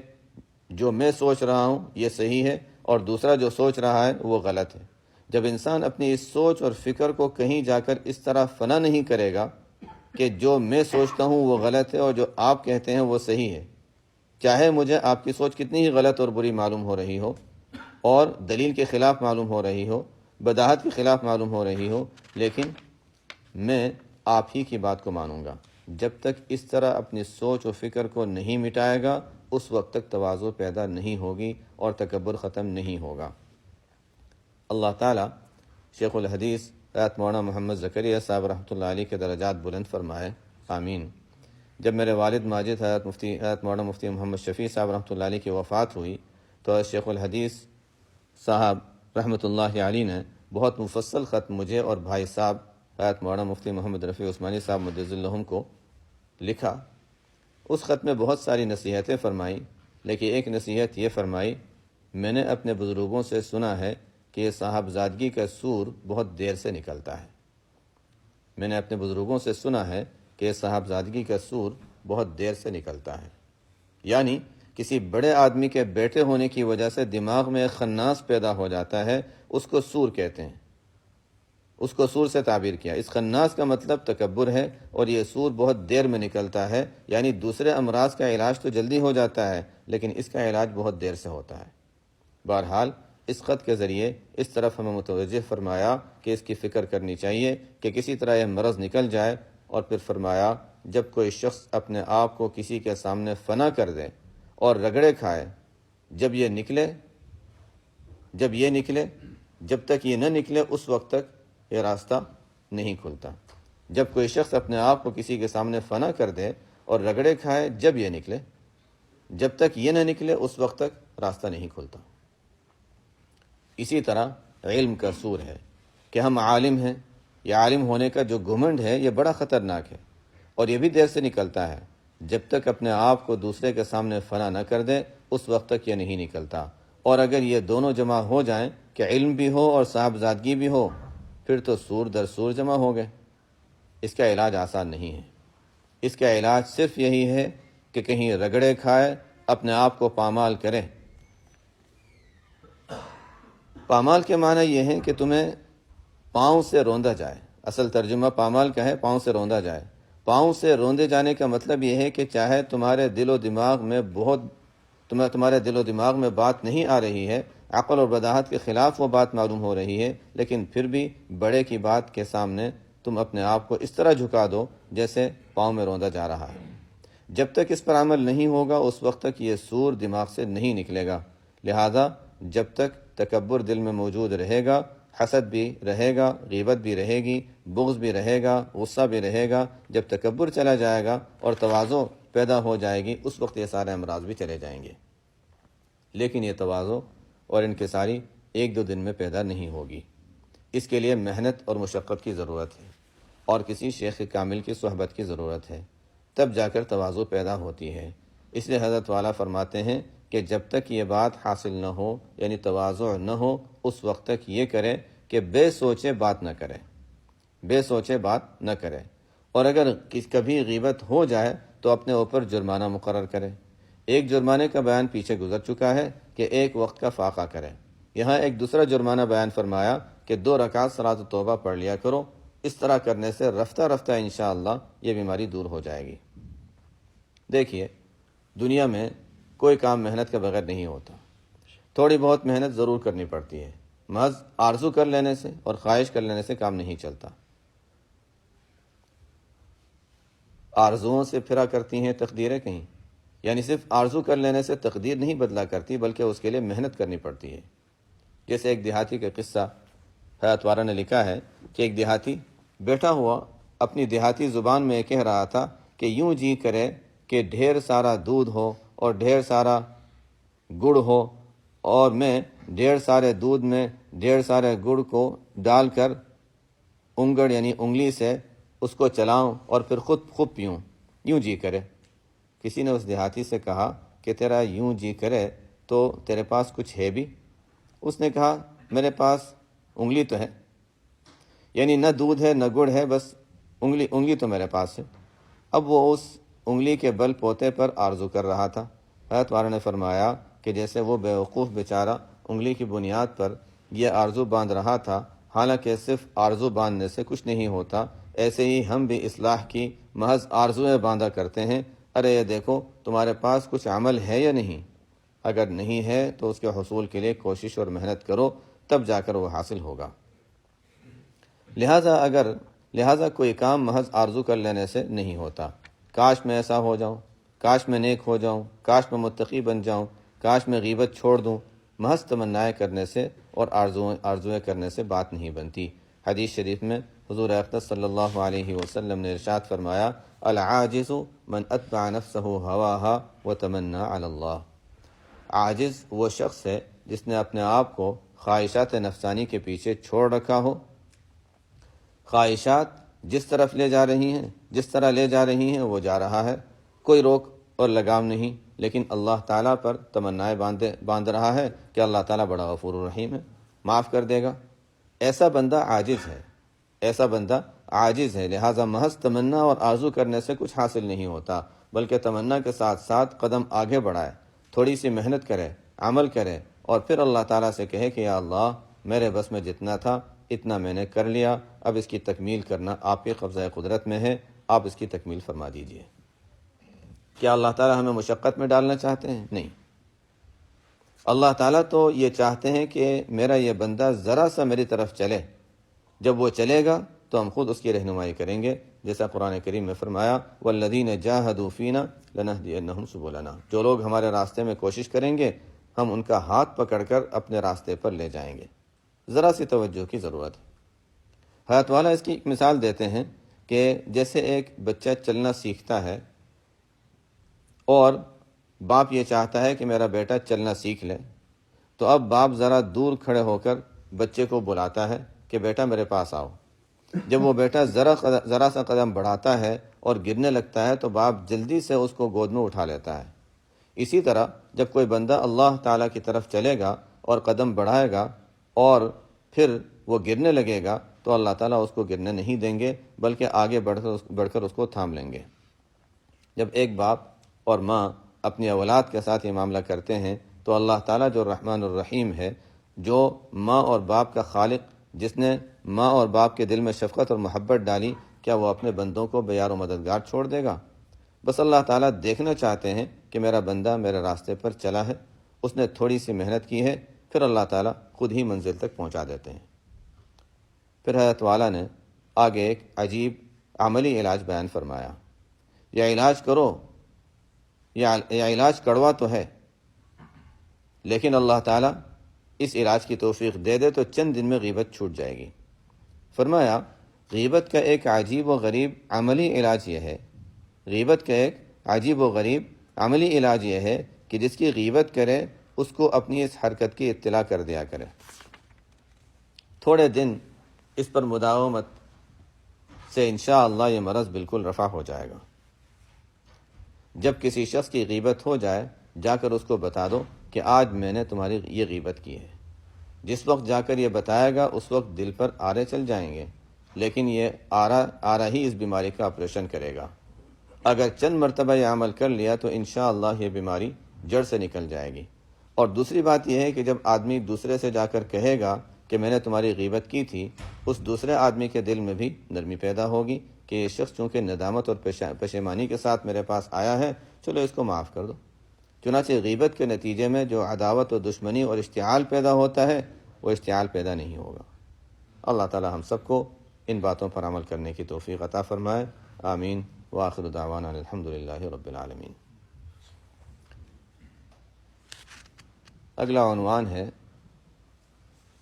جو میں سوچ رہا ہوں یہ صحیح ہے اور دوسرا جو سوچ رہا ہے وہ غلط ہے۔ جب انسان اپنی اس سوچ اور فکر کو کہیں جا کر اس طرح فنا نہیں کرے گا کہ جو میں سوچتا ہوں وہ غلط ہے اور جو آپ کہتے ہیں وہ صحیح ہے، چاہے مجھے آپ کی سوچ کتنی ہی غلط اور بری معلوم ہو رہی ہو اور دلیل کے خلاف معلوم ہو رہی ہو، بداہت کے خلاف معلوم ہو رہی ہو، لیکن میں آپ ہی کی بات کو مانوں گا۔ جب تک اس طرح اپنی سوچ و فکر کو نہیں مٹائے گا اس وقت تک تواضع پیدا نہیں ہوگی اور تکبر ختم نہیں ہوگا۔ اللہ تعالیٰ شیخ الحدیث حضرت مولانا محمد زکریا صاحب رحمۃ اللہ علیہ کے درجات بلند فرمائے، آمین۔ جب میرے والد ماجد حضرت مولانا مفتی محمد شفیع صاحب رحمۃ اللہ علیہ کی وفات ہوئی تو شیخ الحدیث صاحب رحمۃ اللہ علیہ نے بہت مفصل خط مجھے اور بھائی صاحب حضرت مولانا مفتی محمد رفیع عثمانی صاحب مدظ الہم کو لکھا۔ اس خط میں بہت ساری نصیحتیں فرمائیں، لیکن ایک نصیحت یہ فرمائی، میں نے اپنے بزرگوں سے سنا ہے کہ یہ صاحبزادگی کا سور بہت دیر سے نکلتا ہے۔ میں نے اپنے بزرگوں سے سنا ہے کہ یہ صاحبزادگی کا سور بہت دیر سے نکلتا ہے، یعنی کسی بڑے آدمی کے بیٹے ہونے کی وجہ سے دماغ میں ایک خناس پیدا ہو جاتا ہے، اس کو سور کہتے ہیں، اس کو سور سے تعبیر کیا۔ اس خناس کا مطلب تکبر ہے، اور یہ سور بہت دیر میں نکلتا ہے، یعنی دوسرے امراض کا علاج تو جلدی ہو جاتا ہے لیکن اس کا علاج بہت دیر سے ہوتا ہے۔ بہرحال اس خط کے ذریعے اس طرف ہمیں متوجہ فرمایا کہ اس کی فکر کرنی چاہیے کہ کسی طرح یہ مرض نکل جائے، اور پھر فرمایا جب کوئی شخص اپنے آپ کو کسی کے سامنے فنا کر دے اور رگڑے کھائے، جب یہ نکلے جب تک یہ نہ نکلے اس وقت تک یہ راستہ نہیں کھلتا۔ جب کوئی شخص اپنے آپ کو کسی کے سامنے فنا کر دے اور رگڑے کھائے جب یہ نکلے، جب تک یہ نہ نکلے اس وقت تک راستہ نہیں کھلتا۔ اسی طرح علم کا سور ہے کہ ہم عالم ہیں، یہ عالم ہونے کا جو گھمنڈ ہے یہ بڑا خطرناک ہے، اور یہ بھی دیر سے نکلتا ہے۔ جب تک اپنے آپ کو دوسرے کے سامنے فنا نہ کر دے اس وقت تک یہ نہیں نکلتا، اور اگر یہ دونوں جمع ہو جائیں کہ علم بھی ہو اور صاحبزادگی بھی ہو، پھر تو سور در سور جمع ہو گئے۔ اس کا علاج آسان نہیں ہے، اس کا علاج صرف یہی ہے کہ کہیں رگڑے کھائے، اپنے آپ کو پامال کرے۔ پامال کے معنی یہ ہے کہ تمہیں پاؤں سے روندا جائے۔ اصل ترجمہ پامال کا ہے پاؤں سے روندا جائے۔ پاؤں سے روندے جانے کا مطلب یہ ہے کہ چاہے تمہارے دل و دماغ میں بات نہیں آ رہی ہے، عقل اور بداہت کے خلاف وہ بات معلوم ہو رہی ہے، لیکن پھر بھی بڑے کی بات کے سامنے تم اپنے آپ کو اس طرح جھکا دو جیسے پاؤں میں روندا جا رہا ہے۔ جب تک اس پر عمل نہیں ہوگا اس وقت تک یہ سور دماغ سے نہیں نکلے گا۔ لہذا جب تک تکبر دل میں موجود رہے گا، حسد بھی رہے گا، غیبت بھی رہے گی، بغض بھی رہے گا، غصہ بھی رہے گا، جب تکبر چلا جائے گا اور تواضع پیدا ہو جائے گی اس وقت یہ سارے امراض بھی چلے جائیں گے۔ لیکن یہ تواضع اور انکساری ایک دو دن میں پیدا نہیں ہوگی، اس کے لیے محنت اور مشقت کی ضرورت ہے، اور کسی شیخ کامل کی صحبت کی ضرورت ہے، تب جا کر تواضع پیدا ہوتی ہے۔ اس لیے حضرت والا فرماتے ہیں کہ جب تک یہ بات حاصل نہ ہو، یعنی تواضع نہ ہو، اس وقت تک یہ کرے کہ بے سوچے بات نہ کرے، بے سوچے بات نہ کرے، اور اگر کبھی غیبت ہو جائے تو اپنے اوپر جرمانہ مقرر کرے۔ ایک جرمانے کا بیان پیچھے گزر چکا ہے کہ ایک وقت کا فاقہ کرے۔ یہاں ایک دوسرا جرمانہ بیان فرمایا کہ 2 رکعت صلاۃ توبہ پڑھ لیا کرو۔ اس طرح کرنے سے رفتہ رفتہ انشاءاللہ یہ بیماری دور ہو جائے گی۔ دیکھیے، دنیا میں کوئی کام محنت کے بغیر نہیں ہوتا، تھوڑی بہت محنت ضرور کرنی پڑتی ہے۔ محض آرزو کر لینے سے اور خواہش کر لینے سے کام نہیں چلتا۔ آرزوؤں سے پھرا کرتی ہیں تقدیریں کہیں، یعنی صرف آرزو کر لینے سے تقدیر نہیں بدلا کرتی بلکہ اس کے لیے محنت کرنی پڑتی ہے۔ جیسے ایک دیہاتی کا قصہ حیات والا نے لکھا ہے کہ ایک دیہاتی بیٹھا ہوا اپنی دیہاتی زبان میں کہہ رہا تھا کہ یوں جی کرے کہ ڈھیر سارا دودھ ہو اور ڈھیر سارا گڑ ہو، اور میں ڈھیر سارے دودھ میں ڈھیر سارے گڑ کو ڈال کر انگڑ یعنی انگلی سے اس کو چلاؤں اور پھر خود خوب پیوں، یوں جی کرے۔ کسی نے اس دیہاتی سے کہا کہ تیرا یوں جی کرے تو تیرے پاس کچھ ہے بھی؟ اس نے کہا میرے پاس انگلی تو ہے، یعنی نہ دودھ ہے نہ گڑ ہے، بس انگلی تو میرے پاس ہے۔ اب وہ اس انگلی کے بل پوتے پر آرزو کر رہا تھا۔ حضرت والا نے فرمایا کہ جیسے وہ بیوقوف بیچارہ انگلی کی بنیاد پر یہ آرزو باندھ رہا تھا، حالانکہ صرف آرزو باندھنے سے کچھ نہیں ہوتا، ایسے ہی ہم بھی اصلاح کی محض آرزویں باندھا کرتے ہیں۔ ارے یہ دیکھو تمہارے پاس کچھ عمل ہے یا نہیں؟ اگر نہیں ہے تو اس کے حصول کے لیے کوشش اور محنت کرو، تب جا کر وہ حاصل ہوگا۔ لہذا کوئی کام محض آرزو کر لینے سے نہیں ہوتا۔ کاش میں ایسا ہو جاؤں، کاش میں نیک ہو جاؤں، کاش میں متقی بن جاؤں، کاش میں غیبت چھوڑ دوں، محض تمنائیں کرنے سے اور آرزویں کرنے سے بات نہیں بنتی۔ حدیث شریف میں حضور اقدس صلی اللہ علیہ وسلم نے ارشاد فرمایا العاجز من اتبع نفسہ ہواہا وتمنى علی اللہ۔ عاجز وہ شخص ہے جس نے اپنے آپ کو خواہشات نفسانی کے پیچھے چھوڑ رکھا ہو۔ خواہشات جس طرف لے جا رہی ہیں، جس طرح لے جا رہی ہیں وہ جا رہا ہے، کوئی روک اور لگام نہیں، لیکن اللہ تعالیٰ پر تمنائیں باندھ رہا ہے کہ اللہ تعالیٰ بڑا غفور الرحیم ہے، معاف کر دے گا۔ ایسا بندہ عاجز ہے، ایسا بندہ عاجز ہے۔ لہٰذا محض تمنا اور آرزو کرنے سے کچھ حاصل نہیں ہوتا، بلکہ تمنا کے ساتھ ساتھ قدم آگے بڑھائے، تھوڑی سی محنت کرے، عمل کرے، اور پھر اللہ تعالیٰ سے کہے کہ یا اللہ میرے بس میں جتنا تھا اتنا میں نے کر لیا، اب اس کی تکمیل کرنا آپ کے قبضہ قدرت میں ہے، آپ اس کی تکمیل فرما دیجئے۔ کیا اللہ تعالیٰ ہمیں مشقت میں ڈالنا چاہتے ہیں؟ نہیں، اللہ تعالیٰ تو یہ چاہتے ہیں کہ میرا یہ بندہ ذرا سا میری طرف چلے، جب وہ چلے گا تو ہم خود اس کی رہنمائی کریں گے، جیسا قرآن کریم میں فرمایا والذین جاہدوا فینا لنہدینہم سبلنا۔ جو لوگ ہمارے راستے میں کوشش کریں گے ہم ان کا ہاتھ پکڑ کر اپنے راستے پر لے جائیں گے۔ ذرا سی توجہ کی ضرورت ہے۔ حضرت والا اس کی ایک مثال دیتے ہیں کہ جیسے ایک بچہ چلنا سیکھتا ہے اور باپ یہ چاہتا ہے کہ میرا بیٹا چلنا سیکھ لے، تو اب باپ ذرا دور کھڑے ہو کر بچے کو بلاتا ہے کہ بیٹا میرے پاس آؤ۔ جب وہ بیٹا ذرا سا قدم بڑھاتا ہے اور گرنے لگتا ہے تو باپ جلدی سے اس کو گود میں اٹھا لیتا ہے۔ اسی طرح جب کوئی بندہ اللہ تعالیٰ کی طرف چلے گا اور قدم بڑھائے گا اور پھر وہ گرنے لگے گا تو اللہ تعالیٰ اس کو گرنے نہیں دیں گے، بلکہ آگے بڑھ کر اس کو تھام لیں گے۔ جب ایک باپ اور ماں اپنی اولاد کے ساتھ یہ معاملہ کرتے ہیں تو اللہ تعالیٰ جو رحمان الرحیم ہے، جو ماں اور باپ کا خالق، جس نے ماں اور باپ کے دل میں شفقت اور محبت ڈالی، کیا وہ اپنے بندوں کو بے یار و مددگار چھوڑ دے گا؟ بس اللہ تعالیٰ دیکھنا چاہتے ہیں کہ میرا بندہ میرے راستے پر چلا ہے، اس نے تھوڑی سی محنت کی ہے، پھر اللہ تعالیٰ خود ہی منزل تک پہنچا دیتے ہیں۔ پھر حضرت والا نے آگے ایک عجیب عملی علاج بیان فرمایا۔ یہ علاج کرو، یہ علاج کڑوا تو ہے، لیکن اللہ تعالیٰ اس علاج کی توفیق دے دے تو چند دن میں غیبت چھوٹ جائے گی۔ فرمایا غیبت کا ایک عجیب و غریب عملی علاج یہ ہے، غیبت کا ایک عجیب و غریب عملی علاج یہ ہے کہ جس کی غیبت کرے اس کو اپنی اس حرکت کی اطلاع کر دیا کرے۔ تھوڑے دن اس پر مداومت سے انشاءاللہ یہ مرض بالکل رفع ہو جائے گا۔ جب کسی شخص کی غیبت ہو جائے، جا کر اس کو بتا دو کہ آج میں نے تمہاری یہ غیبت کی ہے۔ جس وقت جا کر یہ بتائے گا اس وقت دل پر آرے چل جائیں گے، لیکن یہ آرا ہی اس بیماری کا آپریشن کرے گا۔ اگر چند مرتبہ یہ عمل کر لیا تو انشاءاللہ یہ بیماری جڑ سے نکل جائے گی۔ اور دوسری بات یہ ہے کہ جب آدمی دوسرے سے جا کر کہے گا کہ میں نے تمہاری غیبت کی تھی، اس دوسرے آدمی کے دل میں بھی نرمی پیدا ہوگی کہ یہ شخص چونکہ ندامت اور پشیمانی کے ساتھ میرے پاس آیا ہے، چلو اس کو معاف کر دو۔ چنانچہ غیبت کے نتیجے میں جو عداوت و دشمنی اور اشتعال پیدا ہوتا ہے، وہ اشتعال پیدا نہیں ہوگا۔ اللہ تعالی ہم سب کو ان باتوں پر عمل کرنے کی توفیق عطا فرمائے، آمین۔ وآخر دعوانا الحمدللہ رب العالمین۔ اگلا عنوان ہے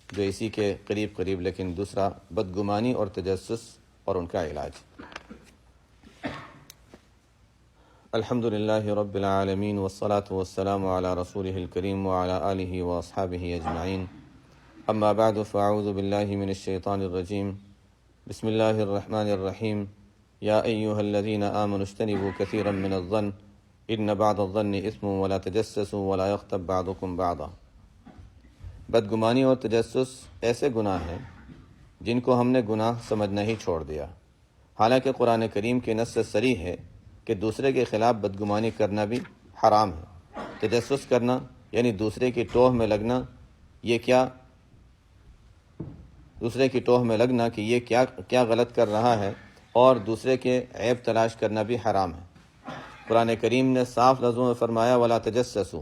جو اسی کے قریب لیکن دوسرا، بدگمانی اور تجسس اور ان کا علاج۔ الحمدللہ رب العالمین والصلاة والسلام علی رسولہ الکریم وعلی آلہ واصحابہ اجمعین، اما بعد فاعوذ باللہ من الشیطان الرجیم، بسم اللہ الرحمن الرحیم، یا ایہا الذین آمنوا اجتنبوا کثیرا من الظن ان بعض الظن اثم ولا تجسسوا ولا یغتب بعضکم بعضا۔ بدگمانی اور تجسس ایسے گناہ ہیں جن کو ہم نے گناہ سمجھنا ہی چھوڑ دیا، حالانکہ قرآن کریم کے نص صریح ہے کہ دوسرے کے خلاف بدگمانی کرنا بھی حرام ہے۔ تجسس کرنا یعنی دوسرے کی ٹوہ میں لگنا، دوسرے کی ٹوہ میں لگنا کہ یہ کیا غلط کر رہا ہے، اور دوسرے کے عیب تلاش کرنا بھی حرام ہے۔ قرآن کریم نے صاف لفظوں میں فرمایا ولا تجسسوا،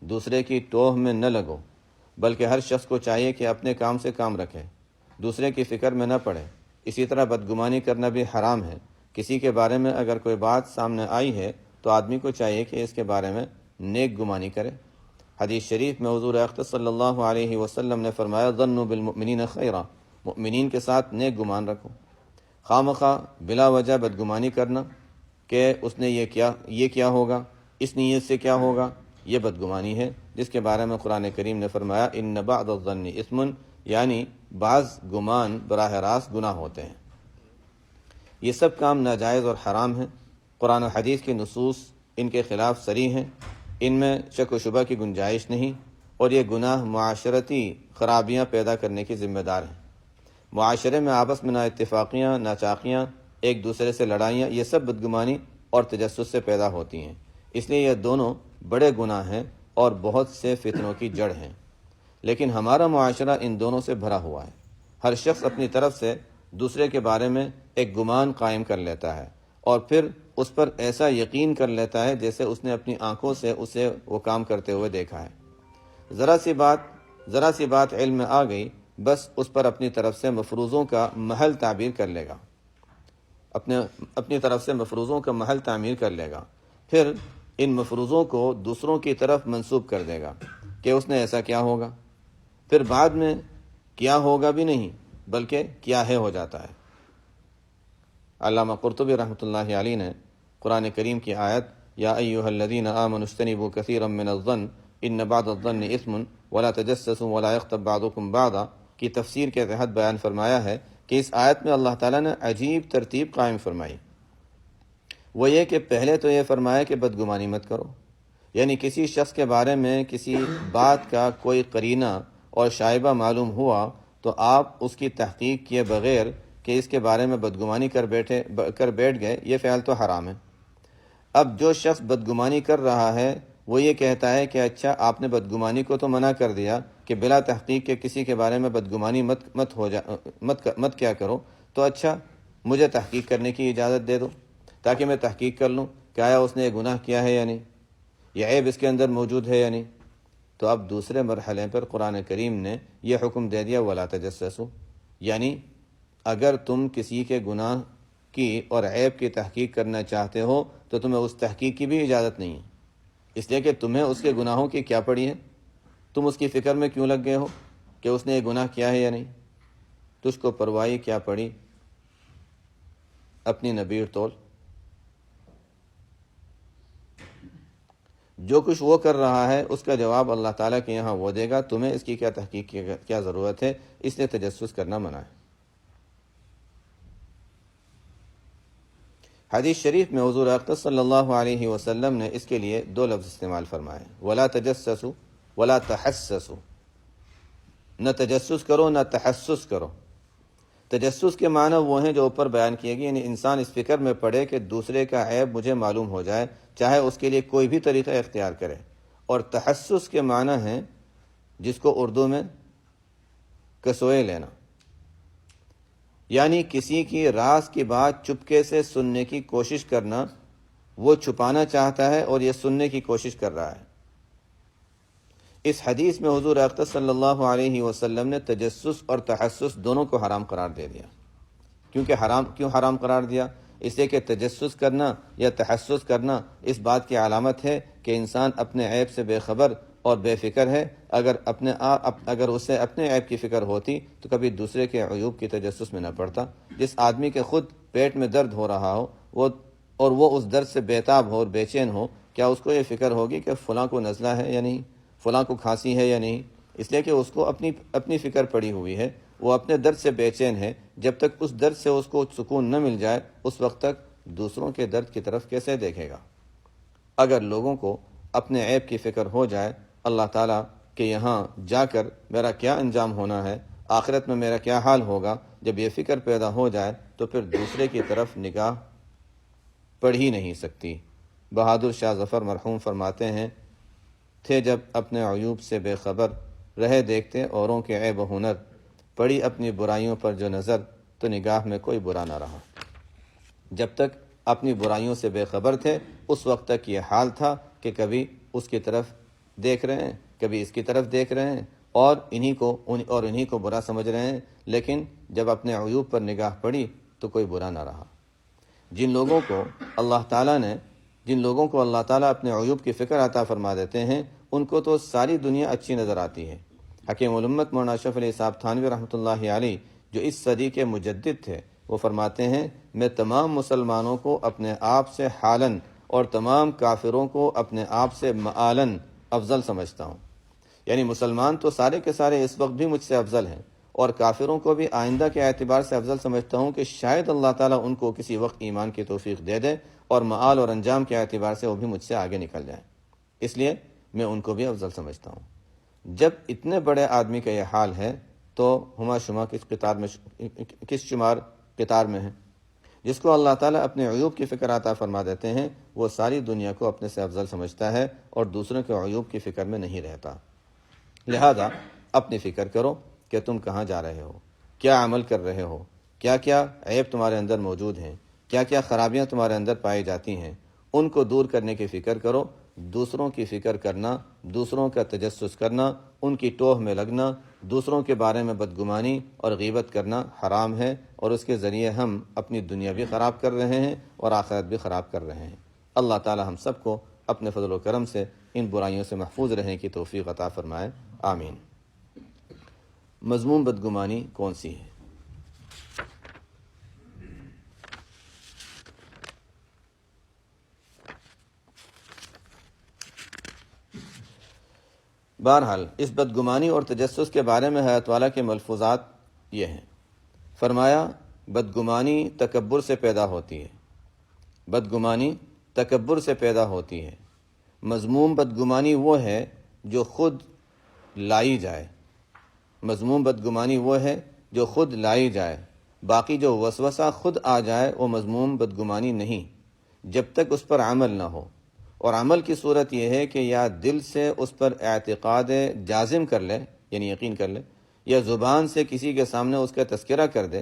دوسرے کی ٹوہ میں نہ لگو، بلکہ ہر شخص کو چاہیے کہ اپنے کام سے کام رکھے، دوسرے کی فکر میں نہ پڑے۔ اسی طرح بدگمانی کرنا بھی حرام ہے۔ کسی کے بارے میں اگر کوئی بات سامنے آئی ہے تو آدمی کو چاہیے کہ اس کے بارے میں نیک گمانی کرے۔ حدیث شریف میں حضور اقدس صلی اللہ علیہ وسلم نے فرمایا ظنوا بالمؤمنین خیرا، مؤمنین کے ساتھ نیک گمان رکھو۔ خواہ بلا وجہ بدگمانی کرنا کہ اس نے یہ کیا ہوگا، اس نیت سے کیا ہوگا، یہ بدگمانی ہے، جس کے بارے میں قرآن کریم نے فرمایا ان بعض الظن اثم، یعنی بعض گمان براہ راست گناہ ہوتے ہیں۔ یہ سب کام ناجائز اور حرام ہیں۔ قرآن و حدیث کی نصوص ان کے خلاف صریح ہیں، ان میں شک و شبہ کی گنجائش نہیں، اور یہ گناہ معاشرتی خرابیاں پیدا کرنے کی ذمہ دار ہیں۔ معاشرے میں آپس میں نا اتفاقیاں، ناچاقیاں، ایک دوسرے سے لڑائیاں، یہ سب بدگمانی اور تجسس سے پیدا ہوتی ہیں۔ اس لیے یہ دونوں بڑے گناہ ہیں اور بہت سے فتنوں کی جڑ ہیں۔ لیکن ہمارا معاشرہ ان دونوں سے بھرا ہوا ہے۔ ہر شخص اپنی طرف سے دوسرے کے بارے میں ایک گمان قائم کر لیتا ہے اور پھر اس پر ایسا یقین کر لیتا ہے جیسے اس نے اپنی آنکھوں سے اسے وہ کام کرتے ہوئے دیکھا ہے۔ ذرا سی بات علم میں آ گئی، بس اس پر اپنی طرف سے مفروضوں کا محل تعبیر کر لے گا، اپنی طرف سے مفروضوں کا محل تعمیر کر لے گا، پھر ان مفروضوں کو دوسروں کی طرف منسوب کر دے گا کہ اس نے ایسا کیا ہوگا۔ پھر بعد میں کیا ہوگا بھی نہیں بلکہ کیا ہے ہو جاتا ہے۔ علامہ قرطبی رحمۃ اللہ علیہ نے قرآن کریم کی آیت یا ایھا الذین آمنوا اجتنبوا کثیرا من الظن ان بعض الظن اثم ولا تجسسوا ولا یغتب بعضکم بعضا کی تفسیر کے تحت بیان فرمایا ہے کہ اس آیت میں اللہ تعالیٰ نے عجیب ترتیب قائم فرمائی۔ وہ یہ کہ پہلے تو یہ فرمایا کہ بدگمانی مت کرو، یعنی کسی شخص کے بارے میں کسی بات کا کوئی قرینہ اور شائبہ معلوم ہوا تو آپ اس کی تحقیق کیے بغیر کہ اس کے بارے میں بدگمانی کر بیٹھ گئے، یہ فعل تو حرام ہے۔ اب جو شخص بدگمانی کر رہا ہے وہ یہ کہتا ہے کہ اچھا آپ نے بدگمانی کو تو منع کر دیا کہ بلا تحقیق کے کسی کے بارے میں بدگمانی مت کیا کرو، تو اچھا مجھے تحقیق کرنے کی اجازت دے دو تاکہ میں تحقیق کر لوں کہ آیا اس نے یہ گناہ کیا ہے یا نہیں، یہ عیب اس کے اندر موجود ہے یا نہیں۔ تو اب دوسرے مرحلے پر قرآن کریم نے یہ حکم دے دیا ولا تجسسوا، یعنی اگر تم کسی کے گناہ کی اور عیب کی تحقیق کرنا چاہتے ہو تو تمہیں اس تحقیق کی بھی اجازت نہیں ہے، اس لیے کہ تمہیں اس کے گناہوں کی کیا پڑی ہے، تم اس کی فکر میں کیوں لگ گئے ہو کہ اس نے یہ گناہ کیا ہے یا نہیں، تجھ کو پرواہی کیا پڑی، اپنی نبیڑ تول، جو کچھ وہ کر رہا ہے اس کا جواب اللہ تعالیٰ کے یہاں وہ دے گا، تمہیں اس کی کیا تحقیق کی کیا ضرورت ہے، اس لیے تجسس کرنا منع ہے۔ حدیث شریف میں حضور اقدس صلی اللہ علیہ وسلم نے اس کے لیے دو لفظ استعمال فرمائے، ولا تجسسوا ولا تحسسوا، نہ تجسس کرو نہ تحسس کرو۔ تجسس کے معنی وہ ہیں جو اوپر بیان کیے گئے، یعنی انسان اس فکر میں پڑے کہ دوسرے کا عیب مجھے معلوم ہو جائے، چاہے اس کے لیے کوئی بھی طریقہ اختیار کرے۔ اور تحسس کے معنی ہیں جس کو اردو میں کسوئے لینا، یعنی کسی کی راز کی بات چپکے سے سننے کی کوشش کرنا، وہ چھپانا چاہتا ہے اور یہ سننے کی کوشش کر رہا ہے۔ اس حدیث میں حضور اقدس صلی اللہ علیہ وسلم نے تجسس اور تحسس دونوں کو حرام قرار دے دیا۔ کیوں حرام قرار دیا؟ اس لیے کہ تجسس کرنا یا تحسس کرنا اس بات کی علامت ہے کہ انسان اپنے عیب سے بے خبر اور بے فکر ہے۔ اگر اسے اپنے عیب کی فکر ہوتی تو کبھی دوسرے کے عیوب کی تجسس میں نہ پڑتا۔ جس آدمی کے خود پیٹ میں درد ہو رہا ہو اور وہ اس درد سے بےتاب ہو اور بے چین ہو، کیا اس کو یہ فکر ہوگی کہ فلاں کو نزلہ ہے یا نہیں، فلاں کو کھانسی ہے یا نہیں؟ اس لیے کہ اس کو اپنی فکر پڑی ہوئی ہے، وہ اپنے درد سے بے چین ہے۔ جب تک اس درد سے اس کو سکون نہ مل جائے اس وقت تک دوسروں کے درد کی طرف کیسے دیکھے گا؟ اگر لوگوں کو اپنے عیب کی فکر ہو جائے، اللہ تعالیٰ کہ یہاں جا کر میرا کیا انجام ہونا ہے، آخرت میں میرا کیا حال ہوگا، جب یہ فکر پیدا ہو جائے تو پھر دوسرے کی طرف نگاہ پڑ ہی نہیں سکتی۔ بہادر شاہ ظفر مرحوم فرماتے ہیں، تھے جب اپنے عیوب سے بے خبر، رہے دیکھتے اوروں کے عیب و ہنر، پڑی اپنی برائیوں پر جو نظر تو نگاہ میں کوئی برا نہ رہا۔ جب تک اپنی برائیوں سے بے خبر تھے اس وقت تک یہ حال تھا کہ کبھی اس کی طرف دیکھ رہے ہیں، کبھی اس کی طرف دیکھ رہے ہیں اور انہی کو برا سمجھ رہے ہیں، لیکن جب اپنے عیوب پر نگاہ پڑی تو کوئی برا نہ رہا۔ جن لوگوں کو اللہ تعالیٰ اپنے عیوب کی فکر عطا فرما دیتے ہیں ان کو تو ساری دنیا اچھی نظر آتی ہے۔ حکیم الامت مولانا اشرف علی صاحب تھانوی رحمۃ اللہ علیہ جو اس صدی کے مجدد تھے، وہ فرماتے ہیں، میں تمام مسلمانوں کو اپنے آپ سے حالاً اور تمام کافروں کو اپنے آپ سے معالاً افضل سمجھتا ہوں۔ یعنی مسلمان تو سارے کے سارے اس وقت بھی مجھ سے افضل ہیں، اور کافروں کو بھی آئندہ کے اعتبار سے افضل سمجھتا ہوں کہ شاید اللہ تعالیٰ ان کو کسی وقت ایمان کی توفیق دے دے اور معال اور انجام کے اعتبار سے وہ بھی مجھ سے آگے نکل جائیں، اس لیے میں ان کو بھی افضل سمجھتا ہوں۔ جب اتنے بڑے آدمی کا یہ حال ہے تو ہما شما کس شمار قطار میں ہے؟ جس کو اللہ تعالیٰ اپنے عیوب کی فکر عطا فرما دیتے ہیں وہ ساری دنیا کو اپنے سے افضل سمجھتا ہے اور دوسروں کے عیوب کی فکر میں نہیں رہتا۔ لہذا اپنی فکر کرو کہ تم کہاں جا رہے ہو، کیا عمل کر رہے ہو، کیا کیا عیب تمہارے اندر موجود ہیں، کیا کیا خرابیاں تمہارے اندر پائی جاتی ہیں، ان کو دور کرنے کی فکر کرو۔ دوسروں کی فکر کرنا، دوسروں کا تجسس کرنا، ان کی ٹوہ میں لگنا، دوسروں کے بارے میں بدگمانی اور غیبت کرنا حرام ہے، اور اس کے ذریعے ہم اپنی دنیا بھی خراب کر رہے ہیں اور آخرت بھی خراب کر رہے ہیں۔ اللہ تعالی ہم سب کو اپنے فضل و کرم سے ان برائیوں سے محفوظ رہنے کی توفیق عطا فرمائے، آمین۔ مذموم بدگمانی کون سی ہے؟ بہرحال اس بدگمانی اور تجسس کے بارے میں حضرت والا کے ملفوظات یہ ہیں۔ فرمایا بدگمانی تکبر سے پیدا ہوتی ہے، بدگمانی تکبر سے پیدا ہوتی ہے۔ مذموم بدگمانی وہ ہے جو خود لائی جائے، مذموم بدگمانی وہ ہے جو خود لائی جائے، باقی جو وسوسہ خود آ جائے وہ مذموم بدگمانی نہیں جب تک اس پر عمل نہ ہو۔ اور عمل کی صورت یہ ہے کہ یا دل سے اس پر اعتقاد جازم کر لے، یعنی یقین کر لے، یا زبان سے کسی کے سامنے اس کا تذکرہ کر دے۔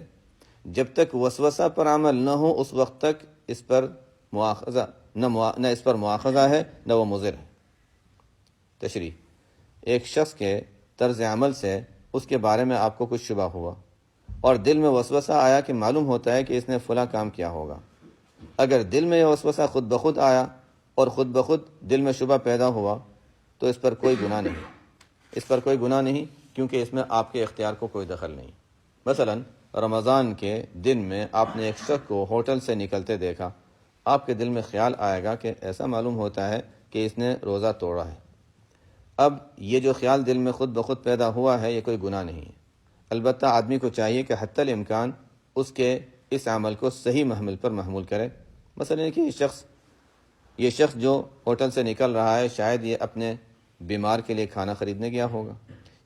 جب تک وسوسہ پر عمل نہ ہو اس وقت تک اس پر مواخذہ نہ اس پر مواخذہ ہے نہ وہ مضر ہے۔ تشریح: ایک شخص کے طرز عمل سے اس کے بارے میں آپ کو کچھ شبہ ہوا اور دل میں وسوسہ آیا کہ معلوم ہوتا ہے کہ اس نے فلاں کام کیا ہوگا۔ اگر دل میں یہ وسوسہ خود بخود آیا اور خود بخود دل میں شبہ پیدا ہوا تو اس پر کوئی گناہ نہیں، اس پر کوئی گناہ نہیں، کیونکہ اس میں آپ کے اختیار کو کوئی دخل نہیں۔ مثلا رمضان کے دن میں آپ نے ایک شخص کو ہوٹل سے نکلتے دیکھا، آپ کے دل میں خیال آئے گا کہ ایسا معلوم ہوتا ہے کہ اس نے روزہ توڑا ہے۔ اب یہ جو خیال دل میں خود بخود پیدا ہوا ہے یہ کوئی گناہ نہیں ہے، البتہ آدمی کو چاہیے کہ حتی الامکان اس کے اس عمل کو صحیح محمل پر محمول کرے۔ مثلا کہ یہ شخص جو ہوٹل سے نکل رہا ہے شاید یہ اپنے بیمار کے لیے کھانا خریدنے گیا ہوگا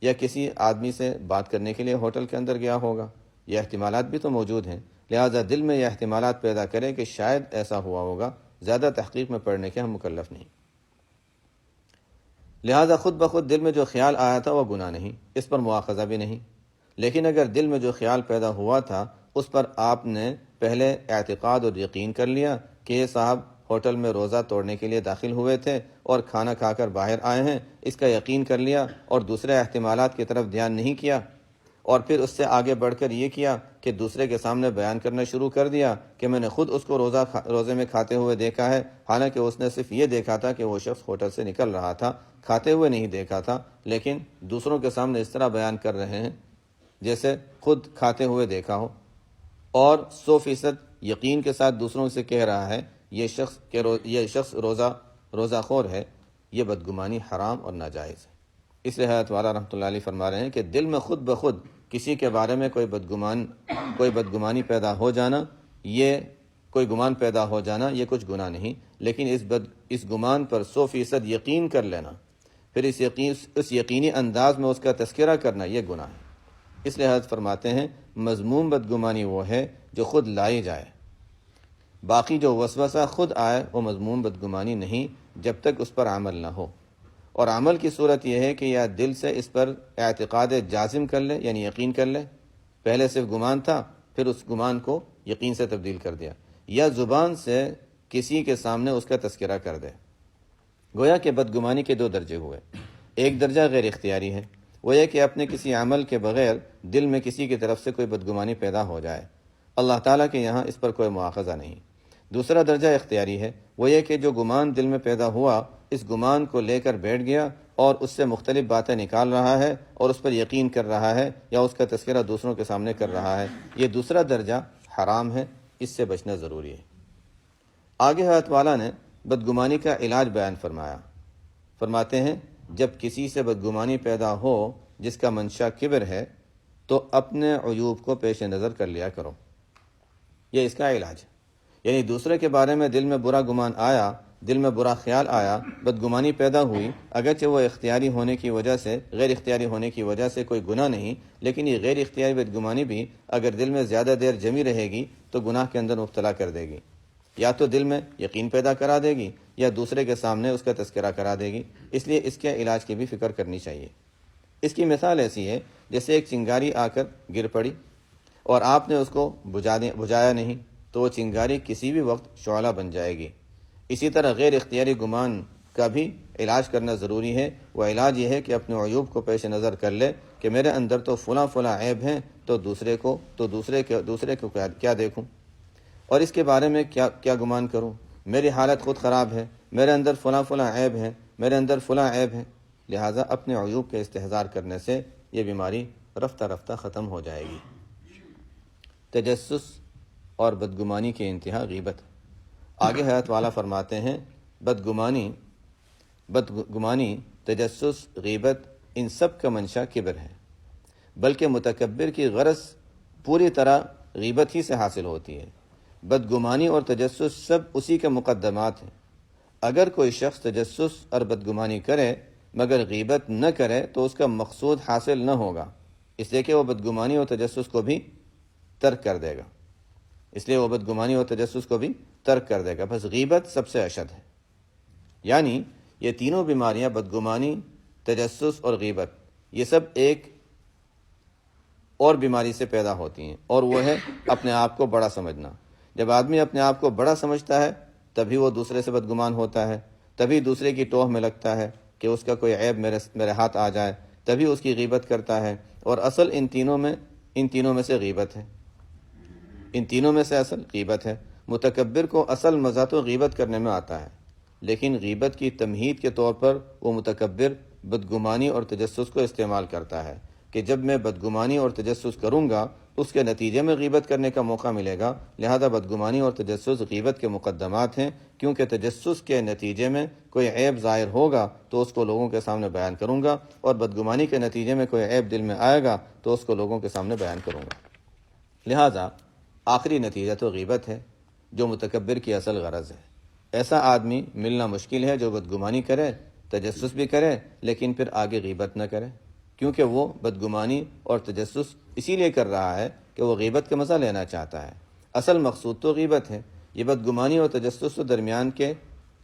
یا کسی آدمی سے بات کرنے کے لیے ہوٹل کے اندر گیا ہوگا، یہ احتمالات بھی تو موجود ہیں، لہذا دل میں یہ احتمالات پیدا کرے کہ شاید ایسا ہوا ہوگا، زیادہ تحقیق میں پڑنے کے ہم مکلف نہیں۔ لہذا خود بخود دل میں جو خیال آیا تھا وہ گناہ نہیں، اس پر مواخذہ بھی نہیں۔ لیکن اگر دل میں جو خیال پیدا ہوا تھا اس پر آپ نے پہلے اعتقاد اور یقین کر لیا کہ یہ صاحب ہوٹل میں روزہ توڑنے کے لیے داخل ہوئے تھے اور کھانا کھا کر باہر آئے ہیں، اس کا یقین کر لیا اور دوسرے احتمالات کی طرف دھیان نہیں کیا، اور پھر اس سے آگے بڑھ کر یہ کیا کہ دوسرے کے سامنے بیان کرنا شروع کر دیا کہ میں نے خود اس کو روزے میں کھاتے ہوئے دیکھا ہے، حالانکہ اس نے صرف یہ دیکھا تھا کہ وہ شخص ہوٹل سے نکل رہا تھا، کھاتے ہوئے نہیں دیکھا تھا، لیکن دوسروں کے سامنے اس طرح بیان کر رہے ہیں جیسے خود کھاتے ہوئے دیکھا ہو، اور 100% یقین کے ساتھ دوسروں سے کہہ رہا ہے یہ شخص روزہ خور ہے۔ یہ بدگمانی حرام اور ناجائز ہے۔ اس لیے حضرت والا رحمۃ اللہ علیہ فرما رہے ہیں کہ دل میں خود بخود کسی کے بارے میں کوئی بدگمانی پیدا ہو جانا، کوئی گمان پیدا ہو جانا یہ کچھ گناہ نہیں، لیکن اس گمان پر 100% یقین کر لینا، پھر اس یقینی انداز میں اس کا تذکرہ کرنا یہ گناہ ہے۔ اس لیے حضرت فرماتے ہیں مذموم بدگمانی وہ ہے جو خود لائی جائے، باقی جو وسوسہ خود آئے وہ مذموم بدگمانی نہیں جب تک اس پر عمل نہ ہو۔ اور عمل کی صورت یہ ہے کہ یا دل سے اس پر اعتقاد جازم کر لے، یعنی یقین کر لے، پہلے صرف گمان تھا پھر اس گمان کو یقین سے تبدیل کر دیا، یا زبان سے کسی کے سامنے اس کا تذکرہ کر دے۔ گویا کہ بدگمانی کے 2 درجے ہوئے، ایک درجہ غیر اختیاری ہے، وہ یہ کہ اپنے کسی عمل کے بغیر دل میں کسی کی طرف سے کوئی بدگمانی پیدا ہو جائے، اللہ تعالیٰ کے یہاں اس پر کوئی مواخذہ نہیں۔ دوسرا درجہ اختیاری ہے، وہ یہ کہ جو گمان دل میں پیدا ہوا اس گمان کو لے کر بیٹھ گیا اور اس سے مختلف باتیں نکال رہا ہے اور اس پر یقین کر رہا ہے یا اس کا تذکرہ دوسروں کے سامنے کر رہا ہے، یہ دوسرا درجہ حرام ہے، اس سے بچنا ضروری ہے۔ آگے حضرت والا نے بدگمانی کا علاج بیان فرماتے ہیں جب کسی سے بدگمانی پیدا ہو جس کا منشا کبر ہے تو اپنے عیوب کو پیش نظر کر لیا کرو، یہ اس کا علاج ہے۔ یعنی دوسرے کے بارے میں دل میں برا گمان آیا، دل میں برا خیال آیا، بدگمانی پیدا ہوئی، اگرچہ وہ اختیاری ہونے کی وجہ سے غیر اختیاری ہونے کی وجہ سے کوئی گناہ نہیں، لیکن یہ غیر اختیاری بدگمانی بھی اگر دل میں زیادہ دیر جمی رہے گی تو گناہ کے اندر مبتلا کر دے گی، یا تو دل میں یقین پیدا کرا دے گی یا دوسرے کے سامنے اس کا تذکرہ کرا دے گی، اس لیے اس کے علاج کی بھی فکر کرنی چاہیے۔ اس کی مثال ایسی ہے جیسے ایک چنگاری آ کر گر پڑی اور آپ نے اس کو بجھایا نہیں تو وہ چنگاری کسی بھی وقت شعلہ بن جائے گی۔ اسی طرح غیر اختیاری گمان کا بھی علاج کرنا ضروری ہے، وہ علاج یہ ہے کہ اپنے عیوب کو پیش نظر کر لے کہ میرے اندر تو فلاں عیب ہیں تو دوسرے کو کیا دیکھوں اور اس کے بارے میں کیا گمان کروں، میری حالت خود خراب ہے، میرے اندر فلاں عیب ہے، لہٰذا اپنے عیوب کے استحضار کرنے سے یہ بیماری رفتہ رفتہ ختم ہو جائے گی۔ تجسس اور بدگمانی کی انتہا غیبت۔ آگے حضرت والا فرماتے ہیں بدگمانی، تجسس، غیبت، ان سب کا منشا کبر ہے، بلکہ متکبر کی غرض پوری طرح غیبت ہی سے حاصل ہوتی ہے۔ بدگمانی اور تجسس سب اسی کے مقدمات ہیں۔ اگر کوئی شخص تجسس اور بدگمانی کرے مگر غیبت نہ کرے تو اس کا مقصود حاصل نہ ہوگا، اس لیے کہ وہ بدگمانی اور تجسس کو بھی ترک کر دے گا، بس غیبت سب سے اشد ہے۔ یعنی یہ تینوں بیماریاں، بدگمانی، تجسس اور غیبت، یہ سب ایک اور بیماری سے پیدا ہوتی ہیں، اور وہ ہے اپنے آپ کو بڑا سمجھنا۔ جب آدمی اپنے آپ کو بڑا سمجھتا ہے تبھی وہ دوسرے سے بدگمان ہوتا ہے، تبھی دوسرے کی ٹوہ میں لگتا ہے کہ اس کا کوئی عیب میرے ہاتھ آ جائے، تبھی اس کی غیبت کرتا ہے، اور اصل ان تینوں میں سے غیبت ہے، اصل غیبت ہے۔ متکبر کو اصل مزہ تو غیبت کرنے میں آتا ہے، لیکن غیبت کی تمہید کے طور پر وہ متکبر بدگمانی اور تجسس کو استعمال کرتا ہے کہ جب میں بدگمانی اور تجسس کروں گا اس کے نتیجے میں غیبت کرنے کا موقع ملے گا، لہذا بدگمانی اور تجسس غیبت کے مقدمات ہیں، کیونکہ تجسس کے نتیجے میں کوئی عیب ظاہر ہوگا تو اس کو لوگوں کے سامنے بیان کروں گا، اور بدگمانی کے نتیجے میں کوئی عیب دل میں آئے گا تو اس کو لوگوں کے سامنے بیان کروں گا۔ لہذا آخری نتیجہ تو غیبت ہے، جو متکبر کی اصل غرض ہے۔ ایسا آدمی ملنا مشکل ہے جو بدگمانی کرے، تجسس بھی کرے، لیکن پھر آگے غیبت نہ کرے، کیونکہ وہ بدگمانی اور تجسس اسی لیے کر رہا ہے کہ وہ غیبت کا مزہ لینا چاہتا ہے۔ اصل مقصود تو غیبت ہے۔ یہ بدگمانی اور تجسس تو درمیان کے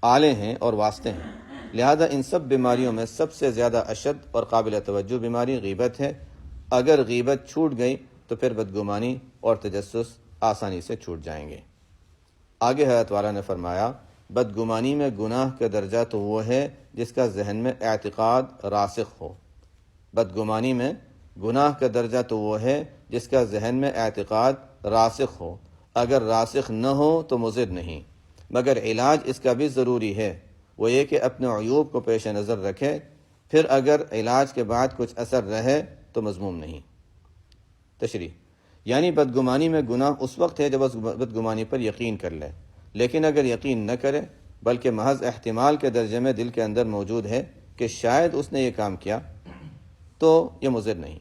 آلے ہیں اور واسطے ہیں، لہذا ان سب بیماریوں میں سب سے زیادہ اشد اور قابل توجہ بیماری غیبت ہے۔ اگر غیبت چھوٹ گئی تو پھر بدگمانی اور تجسس آسانی سے چھوٹ جائیں گے۔ آگے حضرت والا نے فرمایا، بدگمانی میں گناہ کا درجہ تو وہ ہے جس کا ذہن میں اعتقاد راسخ ہو۔ بدگمانی میں گناہ کا درجہ تو وہ ہے جس کا ذہن میں اعتقاد راسخ ہو، اگر راسخ نہ ہو تو مضر نہیں، مگر علاج اس کا بھی ضروری ہے، وہ یہ کہ اپنے عیوب کو پیش نظر رکھے، پھر اگر علاج کے بعد کچھ اثر رہے تو مذموم نہیں۔ تشریح، یعنی بدگمانی میں گناہ اس وقت ہے جب اس بدگمانی پر یقین کر لے، لیکن اگر یقین نہ کرے بلکہ محض احتمال کے درجے میں دل کے اندر موجود ہے کہ شاید اس نے یہ کام کیا تو یہ مضر نہیں۔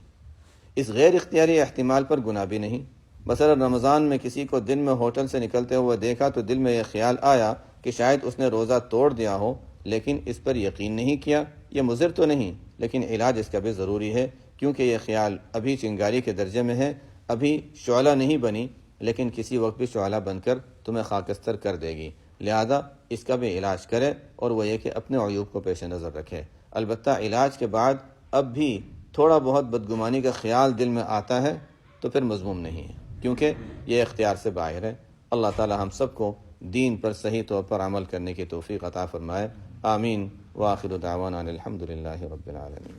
اس غیر اختیاری احتمال پر گناہ بھی نہیں۔ مثلا رمضان میں کسی کو دن میں ہوٹل سے نکلتے ہوئے دیکھا تو دل میں یہ خیال آیا کہ شاید اس نے روزہ توڑ دیا ہو، لیکن اس پر یقین نہیں کیا، یہ مضر تو نہیں، لیکن علاج اس کا بھی ضروری ہے، کیونکہ یہ خیال ابھی چنگاری کے درجے میں ہے، ابھی شعلہ نہیں بنی، لیکن کسی وقت بھی شعلہ بن کر تمہیں خاکستر کر دے گی، لہذا اس کا بھی علاج کرے، اور وہ یہ کہ اپنے عیوب کو پیش نظر رکھے۔ البتہ علاج کے بعد اب بھی تھوڑا بہت بدگمانی کا خیال دل میں آتا ہے تو پھر مذموم نہیں ہے، کیونکہ یہ اختیار سے باہر ہے۔ اللہ تعالی ہم سب کو دین پر صحیح طور پر عمل کرنے کی توفیق عطا فرمائے، آمین۔ وآخر دعوانا الحمدللہ رب العالمین۔